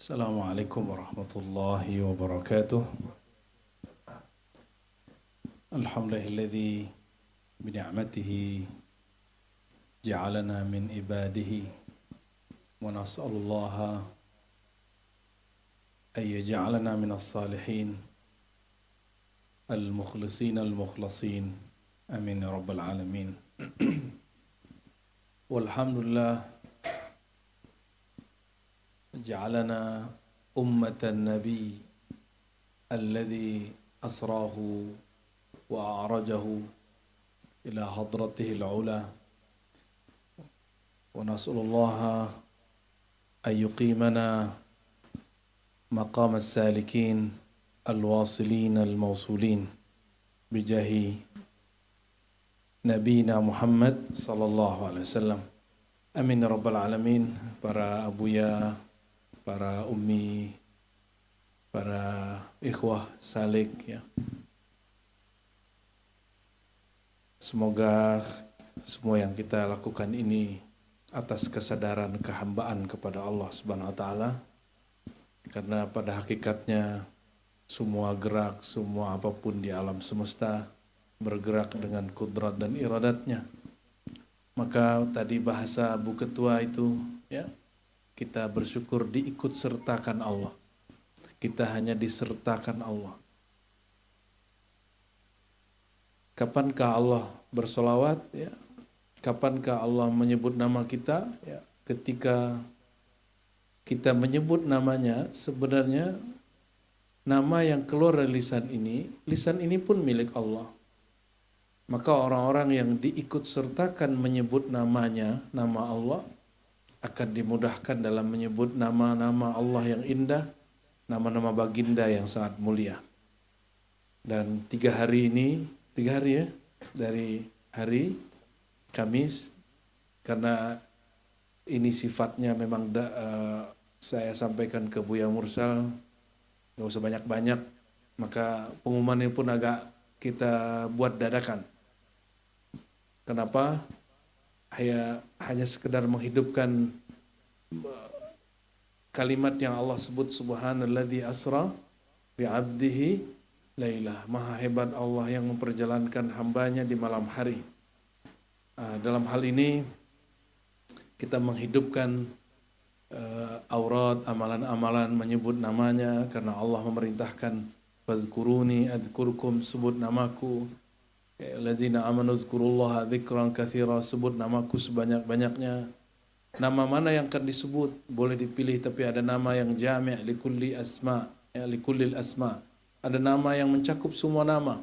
Assalamualaikum warahmatullahi wabarakatuh. Alhamdulillahilladzi bini'matihi ja'alana min ibadihi wa nas'alullaha an yaj'alana minas salihin al-mukhlisin al-mukhlasin. Amin ya rabbal alamin. Walhamdulillah ja'alana ummatan nabi alladhi asrahu wa a'rajahu ila hadratihi al-ula wa nas'alullaha an yuqimana maqam as-salikin al-wasilin al-mawsulin bijahi nabina Muhammad sallallahu alaihi wasallam. Amin ya rabbal alamin. Para abuya, para ummi, para ikhwah salik ya. Semoga semua yang kita lakukan ini atas kesadaran kehambaan kepada Allah Subhanahu wa taala. Karena pada hakikatnya semua gerak, semua apapun di alam semesta bergerak dengan kudrat dan iradatnya. Maka tadi bahasa Bu Ketua itu ya, kita bersyukur diikut sertakan Allah. Kita hanya disertakan Allah. Kapankah Allah bersolawat? Ya. Kapankah Allah menyebut nama kita? Ya. Ketika kita menyebut namanya, sebenarnya nama yang keluar dari lisan ini pun milik Allah. Maka orang-orang yang diikut sertakan menyebut namanya, nama Allah, akan dimudahkan dalam menyebut nama-nama Allah yang indah, nama-nama baginda yang sangat mulia. Dan 3 hari ya, dari hari Kamis, karena ini sifatnya memang saya sampaikan ke Buya Mursal, gak usah banyak-banyak, maka pengumumannya pun agak kita buat dadakan. Kenapa? Hanya sekedar menghidupkan kalimat yang Allah sebut subhanalladzi asra bi'abdihi lailah. Maha hebat Allah yang memperjalankan hambanya di malam hari. Dalam hal ini kita menghidupkan aurat, amalan-amalan menyebut namanya karena Allah memerintahkan fazkuruni adzkurkum, sebut namaku. Alladzina amanu dzkurullaha dzikran katsira, sebut namaku sebanyak-banyaknya. Nama mana yang akan disebut boleh dipilih, tapi ada nama yang jami' likulli asma, ya, likullil asma. Ada nama yang mencakup semua nama.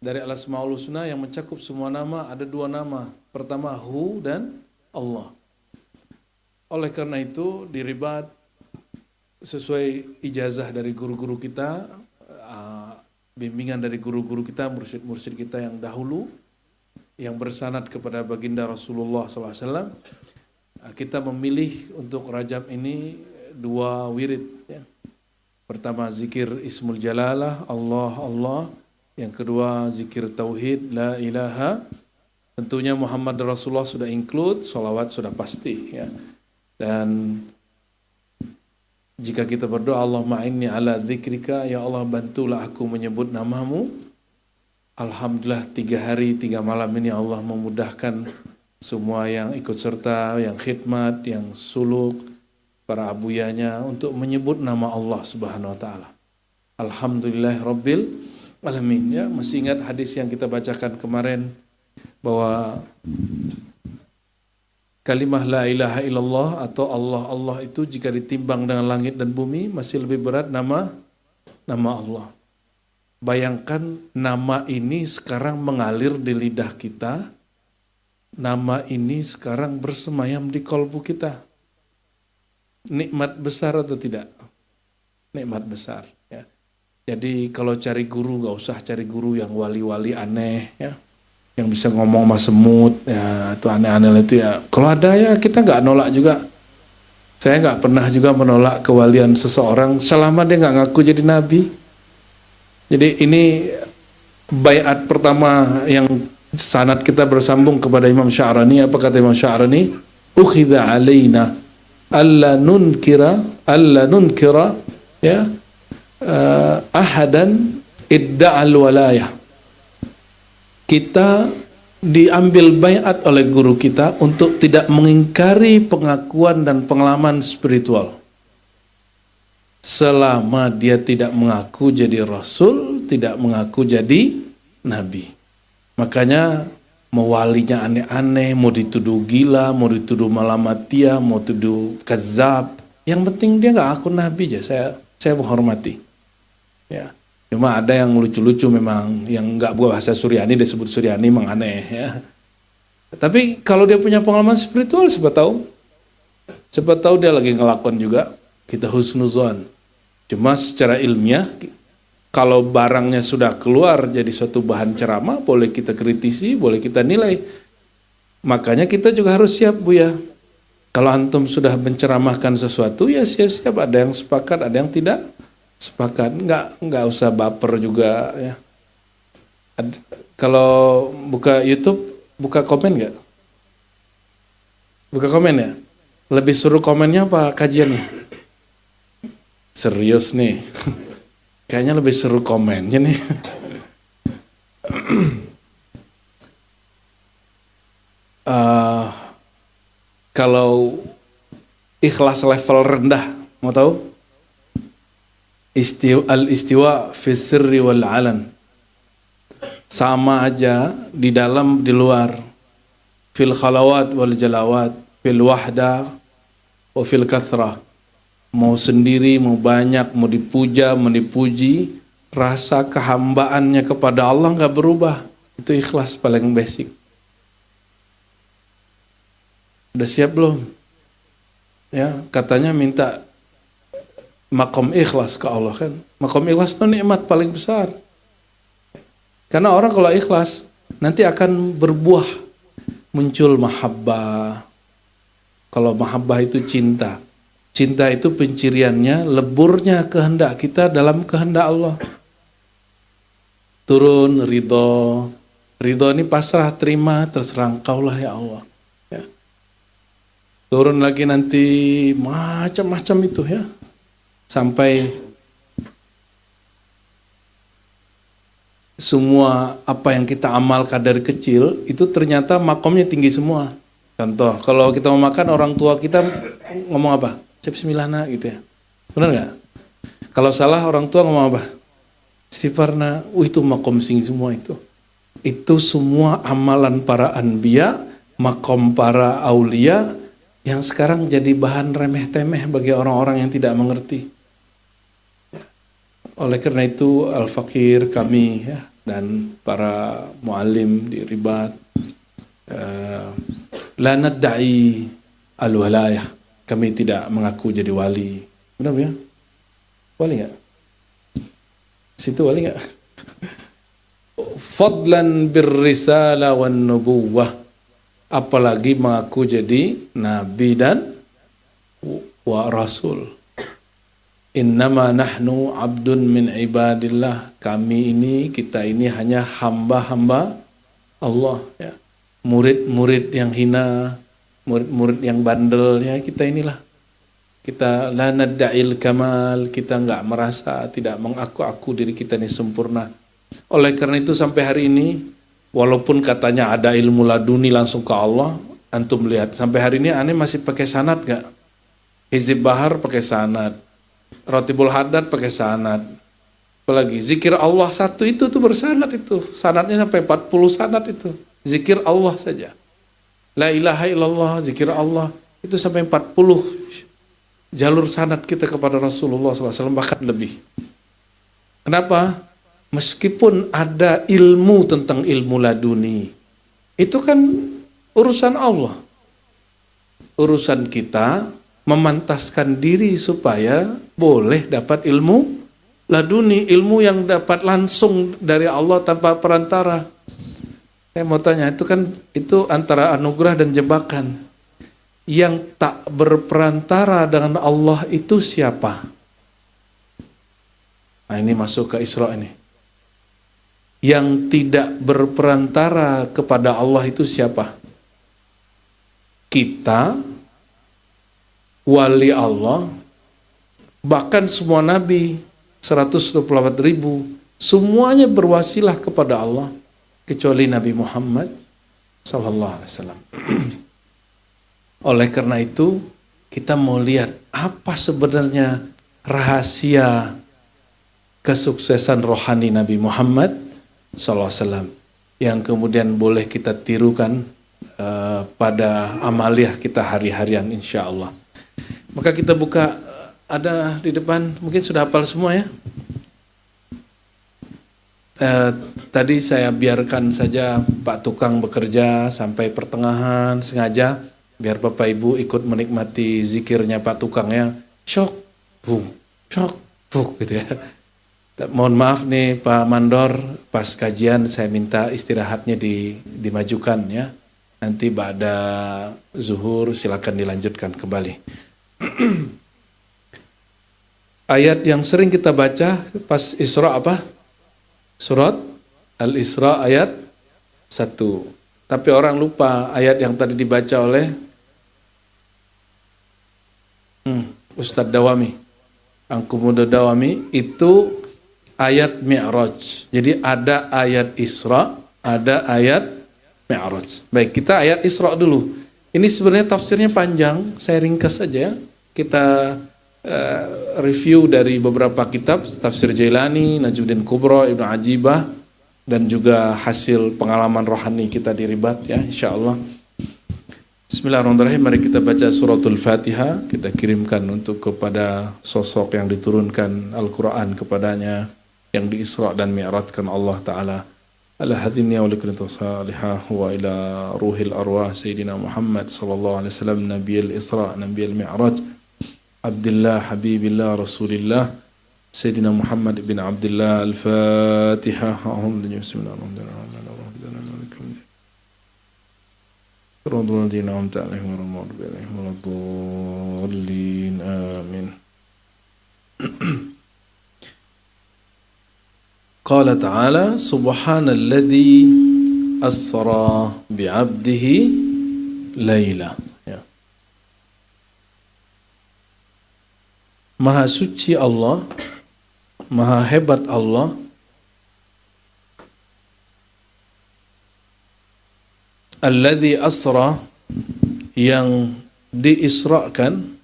Dari al-asmaul husna yang mencakup semua nama ada 2 nama. Pertama Hu dan Allah. Oleh karena itu diribat sesuai ijazah dari guru-guru kita, bimbingan dari guru-guru kita, mursyid-mursyid kita yang dahulu, yang bersanad kepada baginda Rasulullah SAW, kita memilih untuk Rajab ini 2 wirid. Ya. Pertama zikir Ismul Jalalah, Allah, Allah. Yang kedua zikir Tauhid, La ilaha. Tentunya Muhammad Rasulullah sudah include, sholawat sudah pasti. Ya. Dan jika kita berdoa Allahumma inni ala dzikrika, ya Allah bantulah aku menyebut namamu. Alhamdulillah 3 hari 3 malam ini Allah memudahkan semua yang ikut serta, yang khidmat, yang suluk, para abuyanya untuk menyebut nama Allah Subhanahu wa taala. Alhamdulillah rabbil alamin. Ya, masih ingat hadis yang kita bacakan kemarin bahwa kalimah la ilaha illallah atau Allah Allah itu jika ditimbang dengan langit dan bumi masih lebih berat nama Allah. Bayangkan nama ini sekarang mengalir di lidah kita. Nama ini sekarang bersemayam di kolbu kita. Nikmat besar atau tidak? Nikmat besar. Ya. Jadi kalau cari guru gak usah cari guru yang wali-wali aneh ya. Yang bisa ngomong sama semut ya, itu aneh-aneh itu ya. Kalau ada ya kita nggak nolak juga. Saya nggak pernah juga menolak kewalian seseorang selama dia nggak ngaku jadi nabi. Jadi ini baiat pertama yang sanad kita bersambung kepada Imam Sya'rani. Apa kata Imam Sya'rani? Ukhidha alaina alla nunkira ya ahadan idda'al walayah. Kita diambil baiat oleh guru kita untuk tidak mengingkari pengakuan dan pengalaman spiritual selama dia tidak mengaku jadi rasul, tidak mengaku jadi nabi. Makanya mau walinya aneh-aneh, mau dituduh gila, mau dituduh malamatia, mau dituduh kazab, yang penting dia nggak aku nabi aja. Saya menghormati. Ya. Cuma ada yang lucu-lucu memang, yang nggak bahasa Suryani disebut Suryani, memang aneh ya. Tapi kalau dia punya pengalaman spiritual, siapa tahu dia lagi ngelakon juga, kita husnuzon. Cuma secara ilmiah, kalau barangnya sudah keluar jadi suatu bahan ceramah, boleh kita kritisi, boleh kita nilai. Makanya kita juga harus siap, Bu ya. Kalau antum sudah menceramahkan sesuatu, ya siap-siap, ada yang sepakat, ada yang tidak sepakat. Nggak usah baper juga ya. Kalau buka YouTube, buka komen nggak? Buka komen ya? Lebih suruh komennya apa kajiannya? Serius nih. Kayaknya lebih seru komennya nih. Kalau ikhlas level rendah, mau tahu? Al-istiwa fi sirri wal alan. Sama aja di dalam, di luar. Fil khalawat wal jalawat, fil wahda wa fil kathrah. Mau sendiri, mau banyak, mau dipuja, mau dipuji, rasa kehambaannya kepada Allah nggak berubah. Itu ikhlas paling basic. Udah siap belum? Ya, katanya minta makom ikhlas ke Allah kan. Makom ikhlas itu nikmat paling besar. Karena orang kalau ikhlas nanti akan berbuah, muncul mahabbah. Kalau mahabbah itu cinta. Cinta itu penciriannya leburnya kehendak kita dalam kehendak Allah. Turun ridho. Ridho ini pasrah, terima, terserah Engkaulah ya Allah. Ya. Turun lagi nanti macam-macam itu ya. Sampai semua apa yang kita amalkan dari kecil itu ternyata makomnya tinggi semua. Contoh, kalau kita mau makan, orang tua kita ngomong apa? Bismillahna gitu ya. Benar nggak? Kalau salah orang tua ngomong apa? Istighfarna. Itu makom tinggi semua itu. Itu semua amalan para anbiya, makom para aulia yang sekarang jadi bahan remeh-temeh bagi orang-orang yang tidak mengerti. Oleh karena itu al-fakir kami ya, dan para muallim di Ribat la nadda'i al-walayah. Kami tidak mengaku jadi wali. Benar ya? Wali nggak? Situ wali nggak? Fadlan birrisala wan nubuwah. Apalagi mengaku jadi nabi dan wa rasul. Innama nahnu abdun min ibadillah. Kami ini, kita ini hanya hamba-hamba Allah ya. Murid-murid yang hina, murid-murid yang bandel ya, kita inilah. Kita la nadda'il kamal, kita enggak merasa, tidak mengaku-aku diri kita ini sempurna. Oleh karena itu sampai hari ini, walaupun katanya ada ilmu laduni langsung ke Allah, antum lihat sampai hari ini aneh masih pakai sanad enggak? Hizib Bahar pakai sanad, Ratibul Haddad pakai sanad. Apalagi zikir Allah satu itu tuh bersanad itu. Sanadnya sampai 40 sanad itu. Zikir Allah saja. La ilaha illallah, zikir Allah itu sampai 40 jalur sanad kita kepada Rasulullah SAW, bahkan lebih. Kenapa? Meskipun ada ilmu tentang ilmu laduni, itu kan urusan Allah. Urusan kita memantaskan diri supaya boleh dapat ilmu laduni, ilmu yang dapat langsung dari Allah tanpa perantara. Saya mau tanya, itu kan itu antara anugerah dan jebakan. Yang tak berperantara dengan Allah itu siapa? Nah ini masuk ke Isra ini. Yang tidak berperantara kepada Allah itu siapa? Kita wali Allah, bahkan semua nabi 124.000 semuanya berwasilah kepada Allah kecuali Nabi Muhammad sallallahu alaihi wasallam. Oleh karena itu, kita mau lihat apa sebenarnya rahasia kesuksesan rohani Nabi Muhammad sallallahu alaihi wasallam yang kemudian boleh kita tirukan pada amaliah kita hari-harian insya Allah. Maka kita buka, ada di depan, mungkin sudah hafal semua ya. Tadi saya biarkan saja Pak Tukang bekerja sampai pertengahan sengaja biar Bapak Ibu ikut menikmati zikirnya Pak Tukang ya. Syok, buk gitu ya. Mohon maaf nih Pak Mandor, pas kajian saya minta istirahatnya dimajukan ya. Nanti ba'da zuhur silakan dilanjutkan kembali. Ayat yang sering kita baca pas Isra apa? Surat Al-Isra ayat 1. Tapi orang lupa ayat yang tadi dibaca oleh Ustadz Dawami, Angkumudo Dawami, itu ayat Mi'raj. Jadi ada ayat Isra, ada ayat Mi'raj. Baik, kita ayat Isra dulu. Ini sebenarnya tafsirnya panjang, saya ringkas saja. Kita review dari beberapa kitab, tafsir Jailani, Najmuddin Kubra, Ibnu Ajibah, dan juga hasil pengalaman rohani kita di Ribat ya, insyaallah. Bismillahirrahmanirrahim. Mari kita baca suratul Fatihah, kita kirimkan untuk kepada sosok yang diturunkan Al-Quran kepadanya, yang di-Isra dan Mi'rajkan Allah Ta'ala. Ala hadhihi wa likulli salihah wa ila ruhil arwah Sayyidina Muhammad sallallahu alaihi wasallam, Nabiyil Isra, Nabiyil Mi'raj, Abdullah Habibillah Rasulillah Sayyidina Muhammad bin Abdullah. Al-Fatihah. Amin. Qala ta'ala subhanalladzi asra bi'abdihi layla. Maha suci Allah, maha hebat Allah, alladzi asra, yang diisrakan,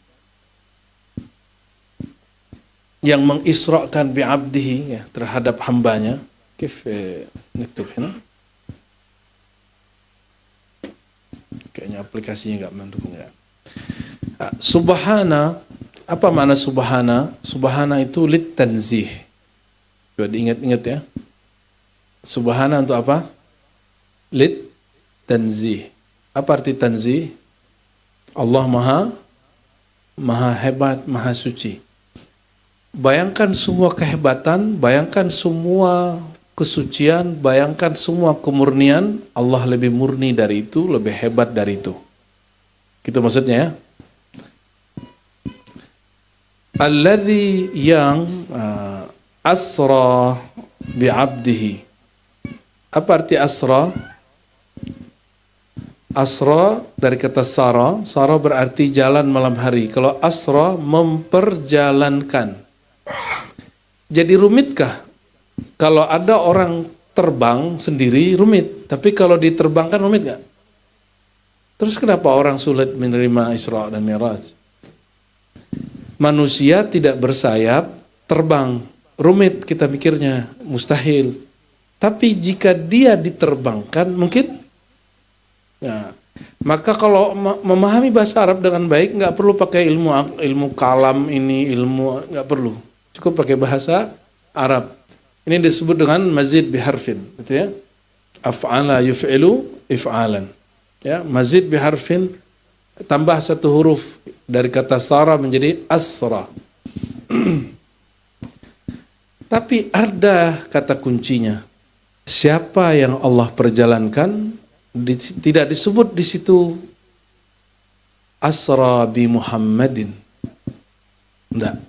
yang mengisrakan bi'abdihi ya, terhadap hambanya. Kif niktub hina? Kayaknya aplikasinya enggak mendukung ya. Subhana, apa makna subhana? Subhana itu lit tanzih. Coba diingat-ingat ya. Subhana untuk apa? Lit tanzih. Apa arti tanzih? Allah maha hebat, maha suci. Bayangkan semua kehebatan, bayangkan semua kesucian, bayangkan semua kemurnian. Allah lebih murni dari itu, lebih hebat dari itu. Gitu maksudnya ya. Alladzi, yang asra bi'abdihi. Apa arti asra? Asra dari kata sara. Sara berarti jalan malam hari. Kalau asra, memperjalankan. Jadi rumitkah? Kalau ada orang terbang sendiri rumit, tapi kalau diterbangkan rumit gak? Terus kenapa orang sulit menerima Isra dan Mi'raj? Manusia tidak bersayap, terbang. Rumit kita mikirnya, mustahil. Tapi jika dia diterbangkan, mungkin. Ya. Maka kalau memahami bahasa Arab dengan baik, nggak perlu pakai ilmu kalam ini, nggak perlu. Cukup pakai bahasa Arab. Ini disebut dengan mazid biharfin, gitu ya. Af'ala yuf'ilu if'alan. Ya, mazid biharfin, tambah satu huruf dari kata sara menjadi asra. Tapi ada kata kuncinya. Siapa yang Allah perjalankan, tidak disebut di situ asra bi Muhammadin. Enggak.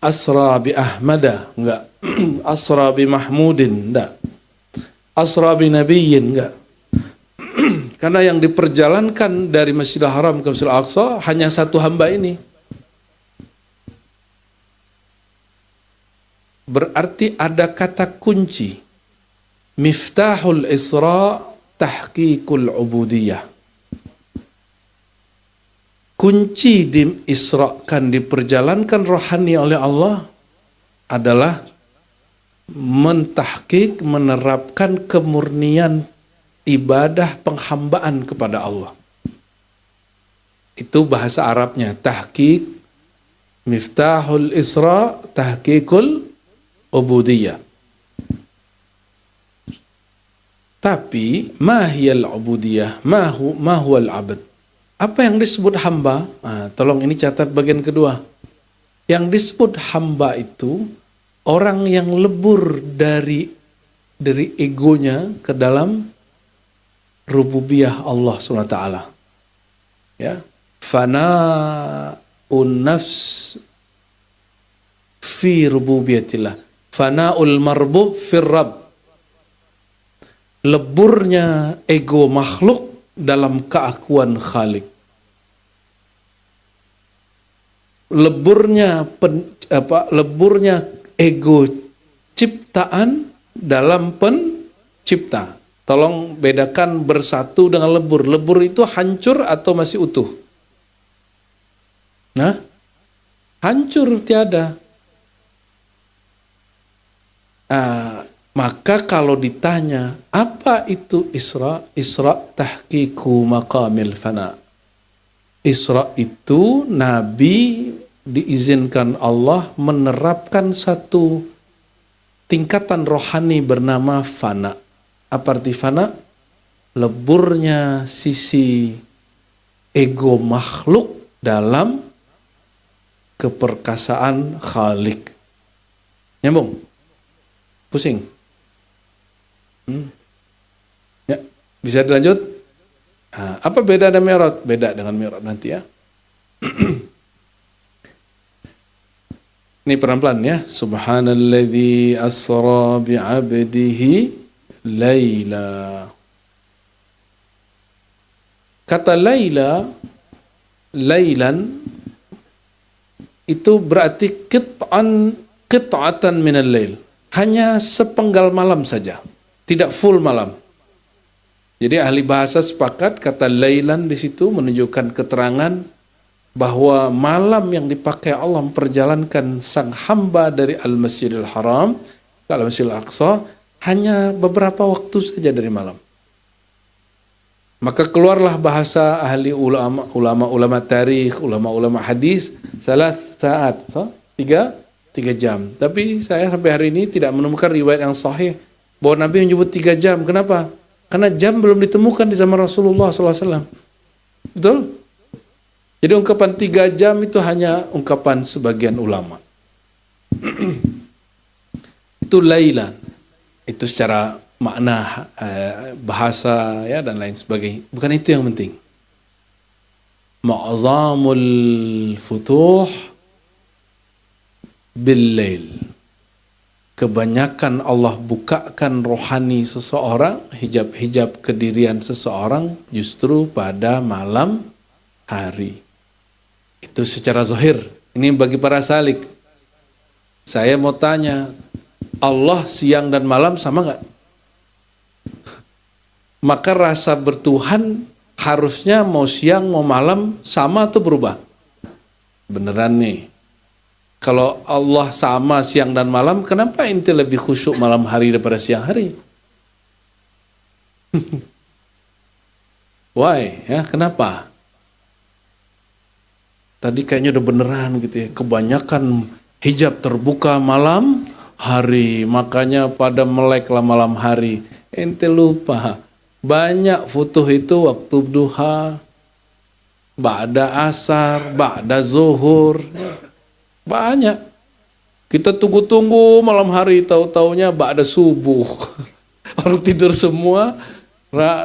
Asra bi Ahmada, enggak. Asra bi Mahmudin, enggak. Asra bi Nabiyyin, enggak. Karena yang diperjalankan dari Masjidil Haram ke Masjidil Aqsa hanya satu hamba ini. Berarti ada kata kunci. Miftahul Isra tahqiqul ubudiyah. Kunci diisrakan, diperjalankan rohani oleh Allah adalah mentahqiq, menerapkan kemurnian ibadah penghambaan kepada Allah. Itu bahasa Arabnya, tahqiq, miftahul Isra, tahqiqul ubudiyah. Tapi mahiyal ubudiyah, mahuwal abad. Apa yang disebut hamba? Tolong ini catat bagian kedua. Yang disebut hamba itu orang yang lebur dari egonya ke dalam rububiyah Allah SWT. Ya, fana'un nafs fi rububiyatillah, fana'ul marbub fir rabb. Leburnya ego makhluk dalam keakuan Khalik. Leburnya ego ciptaan dalam pencipta. Tolong bedakan bersatu dengan lebur. Lebur itu hancur atau masih utuh? Nah, hancur tiada. Maka kalau ditanya, apa itu Isra? Isra tahqiqu maqamil fana. Isra itu Nabi diizinkan Allah menerapkan satu tingkatan rohani bernama fana. Apa arti fana? Leburnya sisi ego makhluk dalam keperkasaan Khalik. Nyambung? Pusing? Ya, bisa dilanjut? Apa beda dengan Mi'raj? Beda dengan Mi'raj nanti ya. Ini pelan-pelan ya. Subhanalladzi asra bi'abdihi laila. Kata laila, lailan itu berarti qit'atan minal lail. Hanya sepenggal malam saja. Tidak full malam. Jadi ahli bahasa sepakat kata lailan di situ menunjukkan keterangan bahwa malam yang dipakai Allah memperjalankan sang hamba dari Al-Masjidil Haram ke Al-Masjidil Aqsa hanya beberapa waktu saja dari malam. Maka keluarlah bahasa ahli ulama tarikh, ulama hadis, saat, tiga jam. Tapi saya sampai hari ini tidak menemukan riwayat yang sahih bahwa Nabi menyebut 3 jam. Kenapa? Karena jam belum ditemukan di zaman Rasulullah SAW. Betul? Jadi ungkapan 3 jam itu hanya ungkapan sebagian ulama. Itu lailan. Itu secara makna bahasa ya dan lain sebagainya. Bukan itu yang penting. Ma'zamul futuh bil lail. Kebanyakan Allah bukakan rohani seseorang, hijab-hijab kedirian seseorang justru pada malam hari. Itu secara zahir. Ini bagi para salik. Saya mau tanya, Allah siang dan malam sama nggak? Maka rasa bertuhan harusnya mau siang mau malam sama atau berubah? Beneran nih. Kalau Allah sama siang dan malam, kenapa ente lebih khusyuk malam hari daripada siang hari? Why? Ya, kenapa? Tadi kayaknya udah beneran gitu ya. Kebanyakan hijab terbuka malam hari, makanya pada meleklah malam hari. Ente lupa. Banyak futuh itu waktu duha, ba'da asar, ba'da zuhur. Banyak. Kita tunggu-tunggu malam hari, tahu-taunya ba'da subuh. Orang tidur semua,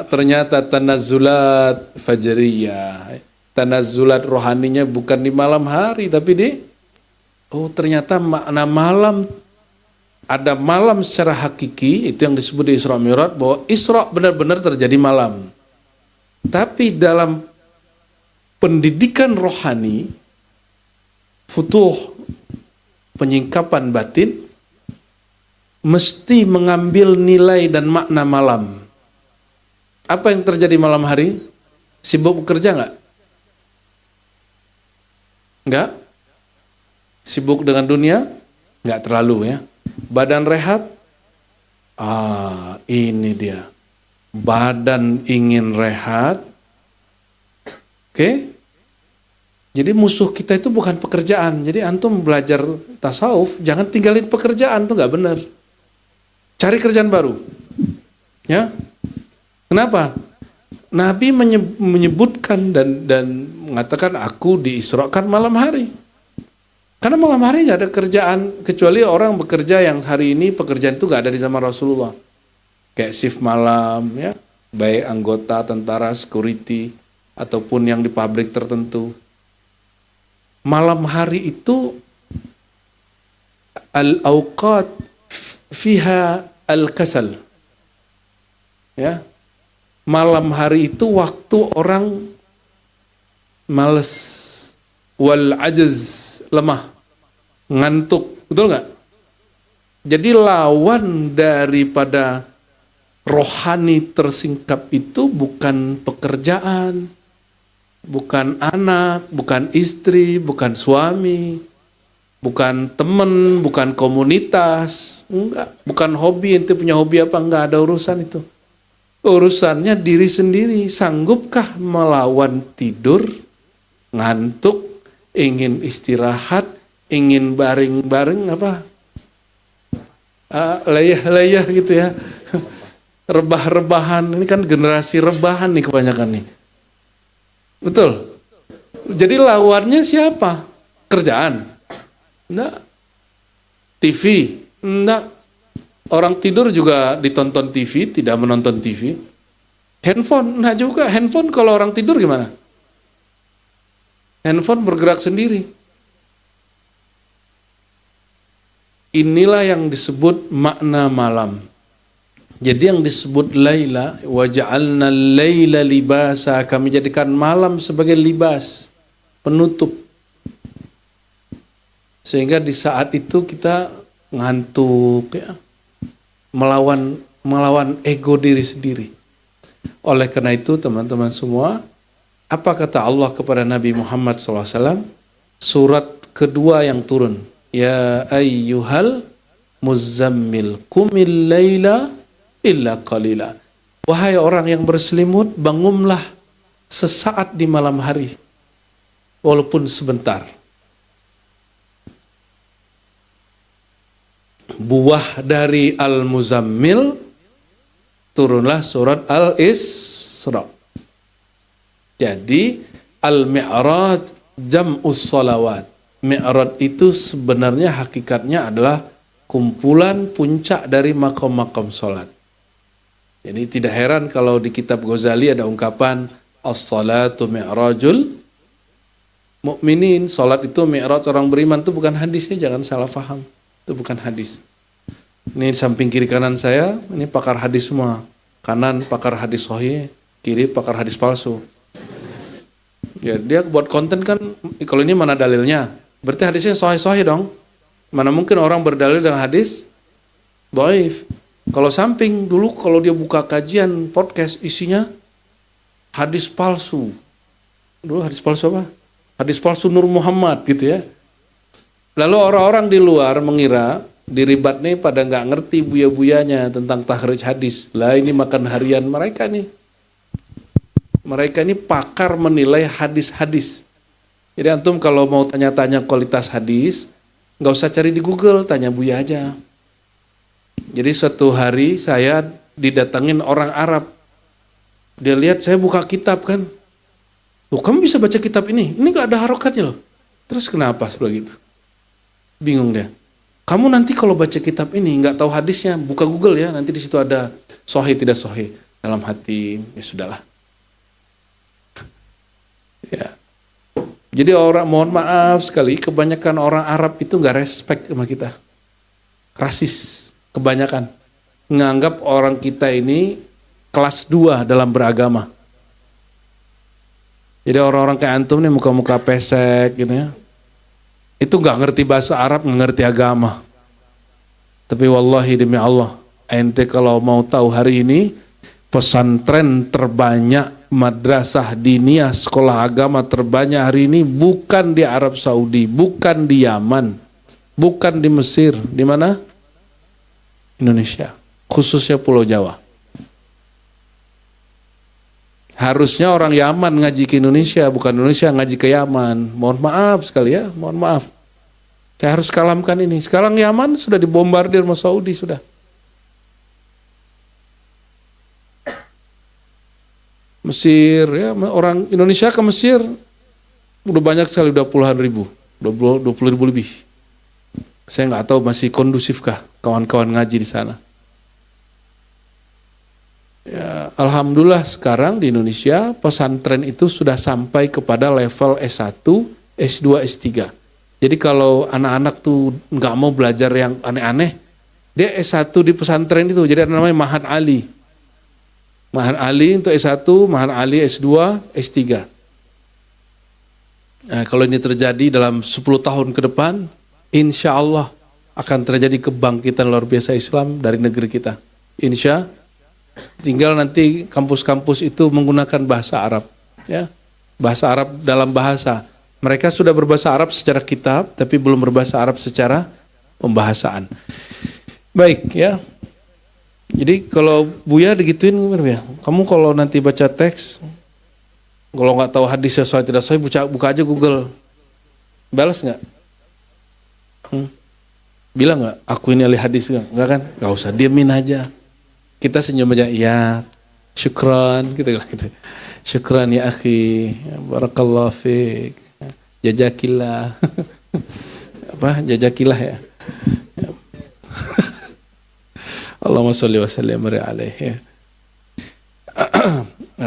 ternyata tanazzulat fajriyah. Tanazzulat rohaninya bukan di malam hari, tapi ternyata makna malam, ada malam secara hakiki, itu yang disebut di Isra Mi'raj, bahwa Isra benar-benar terjadi malam. Tapi dalam pendidikan rohani, futuh, penyingkapan batin, mesti mengambil nilai dan makna malam. Apa yang terjadi malam hari? Sibuk bekerja nggak? Nggak? Sibuk dengan dunia? Nggak terlalu ya. Badan rehat? Ini dia. Badan ingin rehat. Oke? Jadi musuh kita itu bukan pekerjaan. Jadi antum belajar tasawuf, jangan tinggalin pekerjaan, itu nggak benar. Cari kerjaan baru. Ya? Kenapa? Nabi menyebutkan dan mengatakan aku diisrakan malam hari. Karena malam hari nggak ada kerjaan, kecuali orang bekerja yang hari ini pekerjaan itu nggak ada di zaman Rasulullah. Kayak shift malam, ya, baik anggota tentara, security, ataupun yang di pabrik tertentu. Malam hari itu al-awqat fiha al-kasal. Ya. Malam hari itu waktu orang malas, wal ajaz, lemah, ngantuk, betul nggak? Jadi lawan daripada rohani tersingkap itu bukan pekerjaan, bukan anak, bukan istri, bukan suami, bukan teman, bukan komunitas, enggak, bukan hobi. Ente punya hobi apa? Enggak ada urusan itu. Urusannya diri sendiri. Sanggupkah melawan tidur, ngantuk, ingin istirahat, ingin baring-baring apa? Layah-layah gitu ya. Rebah-rebahan. Ini kan generasi rebahan nih kebanyakan nih. Betul. Jadi lawannya siapa? Kerjaan? Enggak. TV? Enggak. Orang tidur juga ditonton TV, tidak menonton TV. Handphone? Enggak juga. Handphone kalau orang tidur gimana? Handphone bergerak sendiri. Inilah yang disebut makna malam. Jadi yang disebut laila, wa ja'alna laila libasa, kami jadikan malam sebagai libas, penutup. Sehingga di saat itu kita ngantuk ya, melawan ego diri sendiri. Oleh karena itu teman-teman semua, apa kata Allah kepada Nabi Muhammad SAW? Surat kedua yang turun. Ya ayyuhal muzammil qumil laila illa qalila. Wahai orang yang berselimut, bangunlah sesaat di malam hari, walaupun sebentar. Buah dari Al-Muzammil turunlah surat Al-Isra. Jadi Al-Mi'raj jam'us salawat. Mi'raj itu sebenarnya hakikatnya adalah kumpulan puncak dari makom-makom salat. Jadi tidak heran kalau di kitab Ghazali ada ungkapan as-salatu mi'rajul mu'minin. Salat itu mi'raj orang beriman, itu bukan hadisnya, jangan salah paham. Itu bukan hadis. Ini samping kiri kanan saya, ini pakar hadis semua. Kanan pakar hadis sahih, kiri pakar hadis palsu. Ya, dia buat konten kan, kalau ini mana dalilnya? Berarti hadisnya sahih-sahih dong. Mana mungkin orang berdalil dengan hadis dhaif. Kalau samping dulu kalau dia buka kajian podcast isinya hadis palsu. Dulu hadis palsu apa? Hadis palsu Nur Muhammad gitu ya. Lalu orang-orang di luar mengira diribat nih pada nggak ngerti buya-buyanya tentang tahrij hadis. Lah ini makan harian mereka nih. Mereka ini pakar menilai hadis-hadis. Jadi antum kalau mau tanya-tanya kualitas hadis, nggak usah cari di Google, tanya Buya aja. Jadi suatu hari saya didatangin orang Arab. Dia lihat saya buka kitab kan. Loh, kamu bisa baca kitab ini? Ini nggak ada harokatnya loh. Terus kenapa seperti itu? Bingung dia. Kamu nanti kalau baca kitab ini nggak tahu hadisnya, buka Google ya. Nanti di situ ada sahih tidak sahih. Dalam hati, ya sudahlah. Ya. Jadi orang, mohon maaf sekali, kebanyakan orang Arab itu nggak respect sama kita. Rasis, kebanyakan. Nganggap orang kita ini kelas 2 dalam beragama. Jadi orang-orang kayak antum nih muka-muka pesek gitu ya. Itu nggak ngerti bahasa Arab, nggak ngerti agama. Tapi wallahi demi Allah, ente kalau mau tahu hari ini pesantren terbanyak, madrasah diniyah, sekolah agama terbanyak hari ini bukan di Arab Saudi, bukan di Yaman, bukan di Mesir. Di mana? Indonesia, khususnya Pulau Jawa. Harusnya orang Yaman ngaji ke Indonesia, bukan Indonesia ngaji ke Yaman. Mohon maaf sekali ya, mohon maaf. Saya harus kalamkan ini. Sekarang Yaman sudah dibombardir sama Saudi sudah. Mesir ya, orang Indonesia ke Mesir udah banyak sekali, udah puluhan ribu, 20 ribu lebih. Saya nggak tahu masih kondusifkah kawan-kawan ngaji di sana. Ya, alhamdulillah sekarang di Indonesia pesantren itu sudah sampai kepada level S1, S2, S3. Jadi kalau anak-anak tuh nggak mau belajar yang aneh-aneh, dia S1 di pesantren itu. Jadi ada namanya Mahat Ali. Mahat Ali untuk S1, Mahat Ali S2, S3. Nah, kalau ini terjadi dalam 10 tahun ke depan, insya Allah akan terjadi kebangkitan luar biasa Islam dari negeri kita. Insya Allah. Tinggal nanti kampus-kampus itu menggunakan bahasa Arab, ya, bahasa Arab dalam bahasa. Mereka sudah berbahasa Arab secara kitab, tapi belum berbahasa Arab secara pembahasaan. Baik, ya. Jadi kalau Buya digituin gimana ya? Kamu kalau nanti baca teks, kalau nggak tahu hadis sesuai tidak sesuai, buka aja Google. Balas nggak? Bilang nggak? Aku ini ahli hadis nggak kan? Nggak usah, diemin aja. Kita senyum aja, ya, syukran, gitu. Syukran ya akhi, barakallahu fiik, jazakillah, jazakillah ya. Allahumma sholli wa sallim alaihi.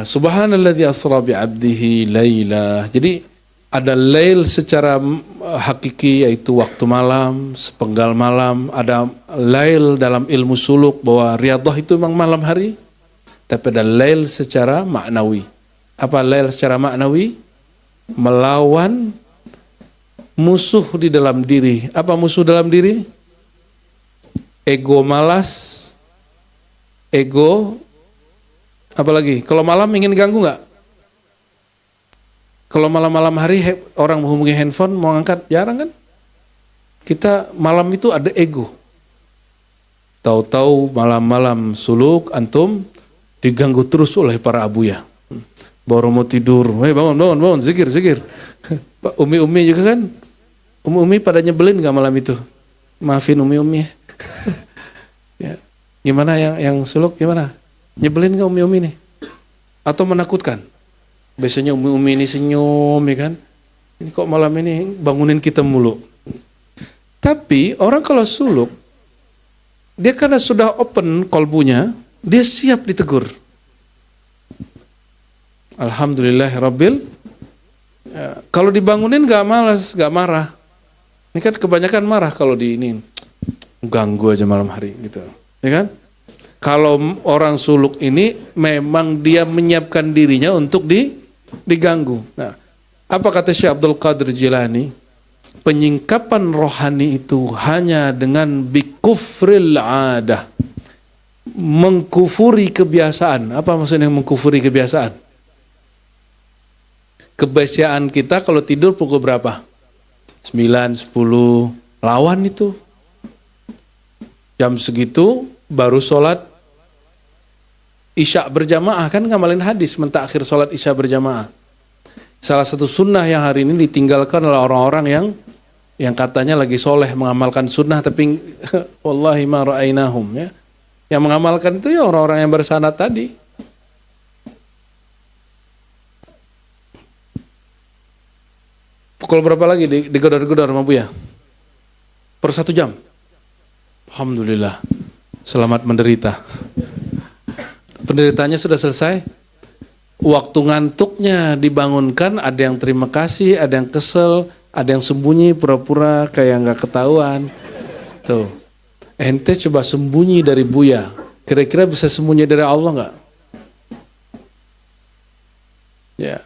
Subhanalladzi asra bi 'abdihi laila. Jadi ada lail secara hakiki yaitu waktu malam, sepenggal malam. Ada lail dalam ilmu suluk bahwa riyadhah itu memang malam hari. Tapi ada lail secara maknawi. Apa lail secara maknawi? Melawan musuh di dalam diri. Apa musuh dalam diri? Ego malas, ego, apalagi? Kalau malam ingin ganggu nggak? Kalau malam-malam hari orang menghubungi handphone mau angkat, jarang kan? Kita malam itu ada ego. Tahu-tahu malam-malam suluk antum diganggu terus oleh para abuya. Baru mau tidur, bangun, zikir. Umi-umi juga kan? Umi-umi pada nyebelin nggak malam itu? Maafin umi-umi. Ya. Gimana yang suluk gimana? Nyebelin nggak umi-umi nih? Atau menakutkan? Biasanya umi-umi ini senyum, ya kan? Ini kok malam ini bangunin kita mulu. Tapi orang kalau suluk, dia karena sudah open kolbunya, dia siap ditegur. Alhamdulillahirabbil. Ya, kalau dibangunin gak malas, gak marah. Ini kan kebanyakan marah kalau di ini ganggu aja malam hari gitu, ya kan? Kalau orang suluk ini memang dia menyiapkan dirinya untuk diganggu. Nah, apa kata Syekh Abdul Qadir Jilani? Penyingkapan rohani itu hanya dengan bikufril adah, mengkufuri kebiasaan. Apa maksudnya mengkufuri kebiasaan? Kebiasaan kita kalau tidur pukul berapa? 9, 10, lawan itu. Jam segitu baru sholat Isya berjamaah, kan ngamalin hadis mentakhir sholat Isya berjamaah. Salah satu sunnah yang hari ini ditinggalkan oleh orang-orang yang katanya lagi soleh mengamalkan sunnah, tapi wallahi ma ra'ainahum, ya. Yang mengamalkan itu ya orang-orang yang bersanad tadi. Pukul berapa lagi digedor-gedor sama Buya? Per 1 jam. Alhamdulillah, selamat menderita. Penderitanya sudah selesai. Waktu ngantuknya dibangunkan, ada yang terima kasih, ada yang kesel, ada yang sembunyi pura-pura kayak nggak ketahuan. Tuh, ente coba sembunyi dari Buya. Kira-kira bisa sembunyi dari Allah nggak? Ya,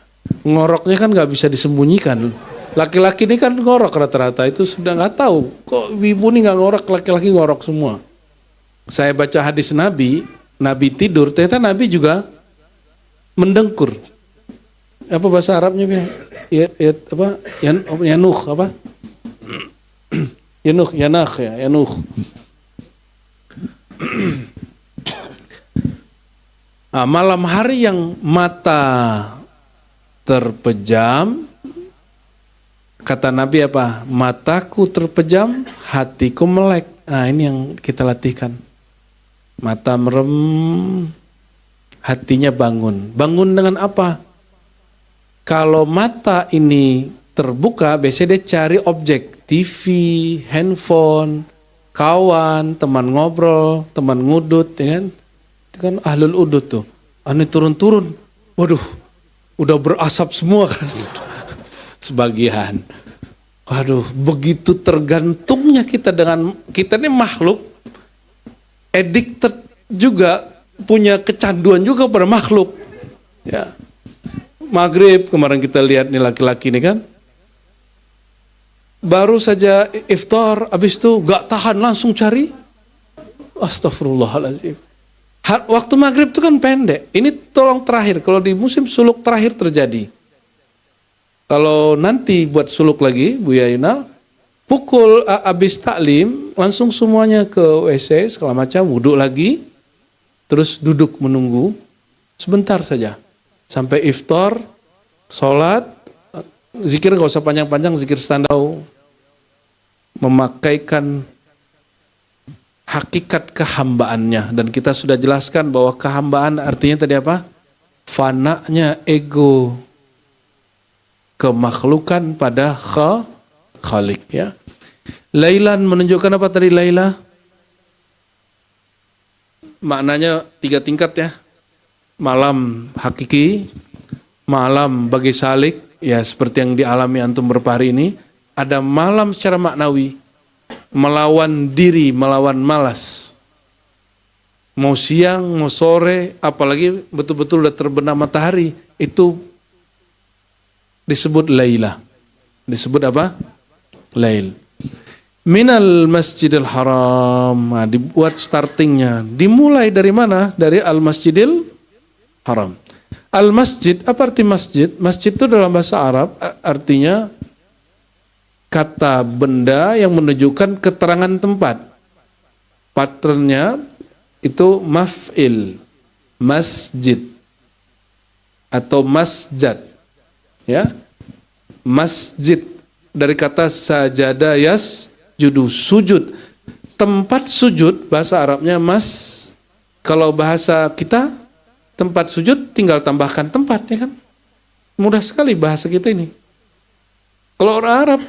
Ngoroknya kan nggak bisa disembunyikan. Laki-laki ini kan ngorok rata-rata, itu sudah nggak tahu. Kok ibu ini nggak ngorok, laki-laki ngorok semua. Saya baca hadis Nabi, Nabi tidur, ternyata Nabi juga mendengkur. Apa bahasa Arabnya? Yanuh apa? Yanuh. Nah, malam hari yang mata terpejam, kata Nabi apa? Mataku terpejam, hatiku melek. Nah, ini yang kita latihkan. Mata merem, hatinya bangun. Bangun dengan apa? Kalau mata ini terbuka, biasanya dia cari objek. TV, handphone, kawan, teman ngobrol, teman ngudut, ya kan? Itu kan ahlul udut tuh. Ini turun-turun. Waduh, udah berasap semua kan. Sebagian. Waduh, begitu tergantungnya kita dengan, kita ini makhluk addicted juga, punya kecanduan juga pada makhluk. Ya. Maghrib kemarin kita lihat nih laki-laki ini kan. Baru saja iftar, habis itu gak tahan langsung cari. Astagfirullahaladzim. Waktu maghrib itu kan pendek. Ini tolong terakhir, kalau di musim suluk terakhir terjadi. Kalau nanti buat suluk lagi, Buya Yunal, pukul habis taklim, langsung semuanya ke WC, segala macam, wudhu lagi, terus duduk menunggu, sebentar saja. Sampai iftar, sholat, zikir gak usah panjang-panjang, zikir standar, memakaikan hakikat kehambaannya. Dan kita sudah jelaskan bahwa kehambaan artinya tadi apa? Fananya ego, kemakhlukan pada Khalik, ya. Lailan menunjukkan apa tadi Laila? Maknanya 3 tingkat ya. Malam hakiki, malam bagi salik, ya seperti yang dialami antum beberapa hari ini. Ada malam secara maknawi, melawan diri, melawan malas. Mau siang, mau sore, apalagi betul-betul udah terbenam matahari, itu disebut Laila. Disebut apa? Lail. Minal Masjidil Haram. Nah, dibuat startingnya. Dimulai dari mana? Dari Al-Masjidil Haram. Al-Masjid, apa arti masjid? Masjid itu dalam bahasa Arab artinya kata benda yang menunjukkan keterangan tempat. Patternnya itu maf'il, masjid atau masjad. Ya. Masjid dari kata sajada yasjudu, sujud. Tempat sujud bahasa Arabnya mas. Kalau bahasa kita tempat sujud tinggal tambahkan tempat, ya kan? Mudah sekali bahasa kita ini. Kalau orang Arab,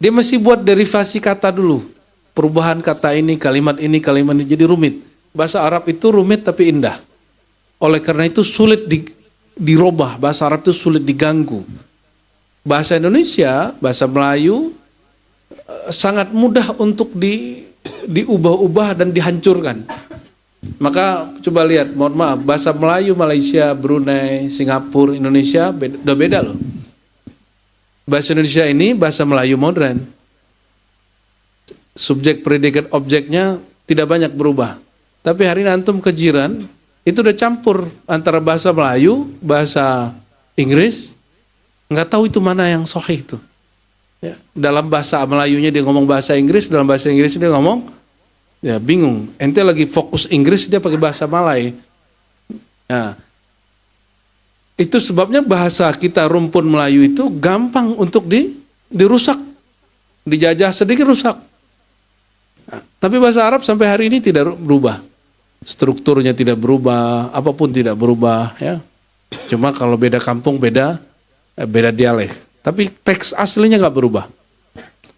dia mesti buat derivasi kata dulu. Perubahan kata ini, kalimat ini, jadi rumit. Bahasa Arab itu rumit tapi indah. Oleh karena itu sulit dirubah. Bahasa Arab itu sulit diganggu. Bahasa Indonesia, bahasa Melayu, sangat mudah untuk diubah-ubah dan dihancurkan. Maka coba lihat, mohon maaf, bahasa Melayu Malaysia, Brunei, Singapura, Indonesia udah beda loh. Bahasa Indonesia ini bahasa Melayu modern. Subjek, predikat, objeknya tidak banyak berubah. Tapi hari ini antum ke Jiran, itu udah campur antara bahasa Melayu, bahasa Inggris, nggak tahu itu mana yang sahih itu. Ya, dalam bahasa Melayunya dia ngomong bahasa Inggris, dalam bahasa Inggris dia ngomong, ya bingung. Ente lagi fokus Inggris, dia pakai bahasa Malay. Nah, itu sebabnya bahasa kita rumpun Melayu itu gampang untuk dirusak, dijajah sedikit rusak. Nah, tapi bahasa Arab sampai hari ini tidak berubah, strukturnya tidak berubah, apapun tidak berubah. Ya, cuma kalau beda kampung beda dialek. Tapi teks aslinya nggak berubah.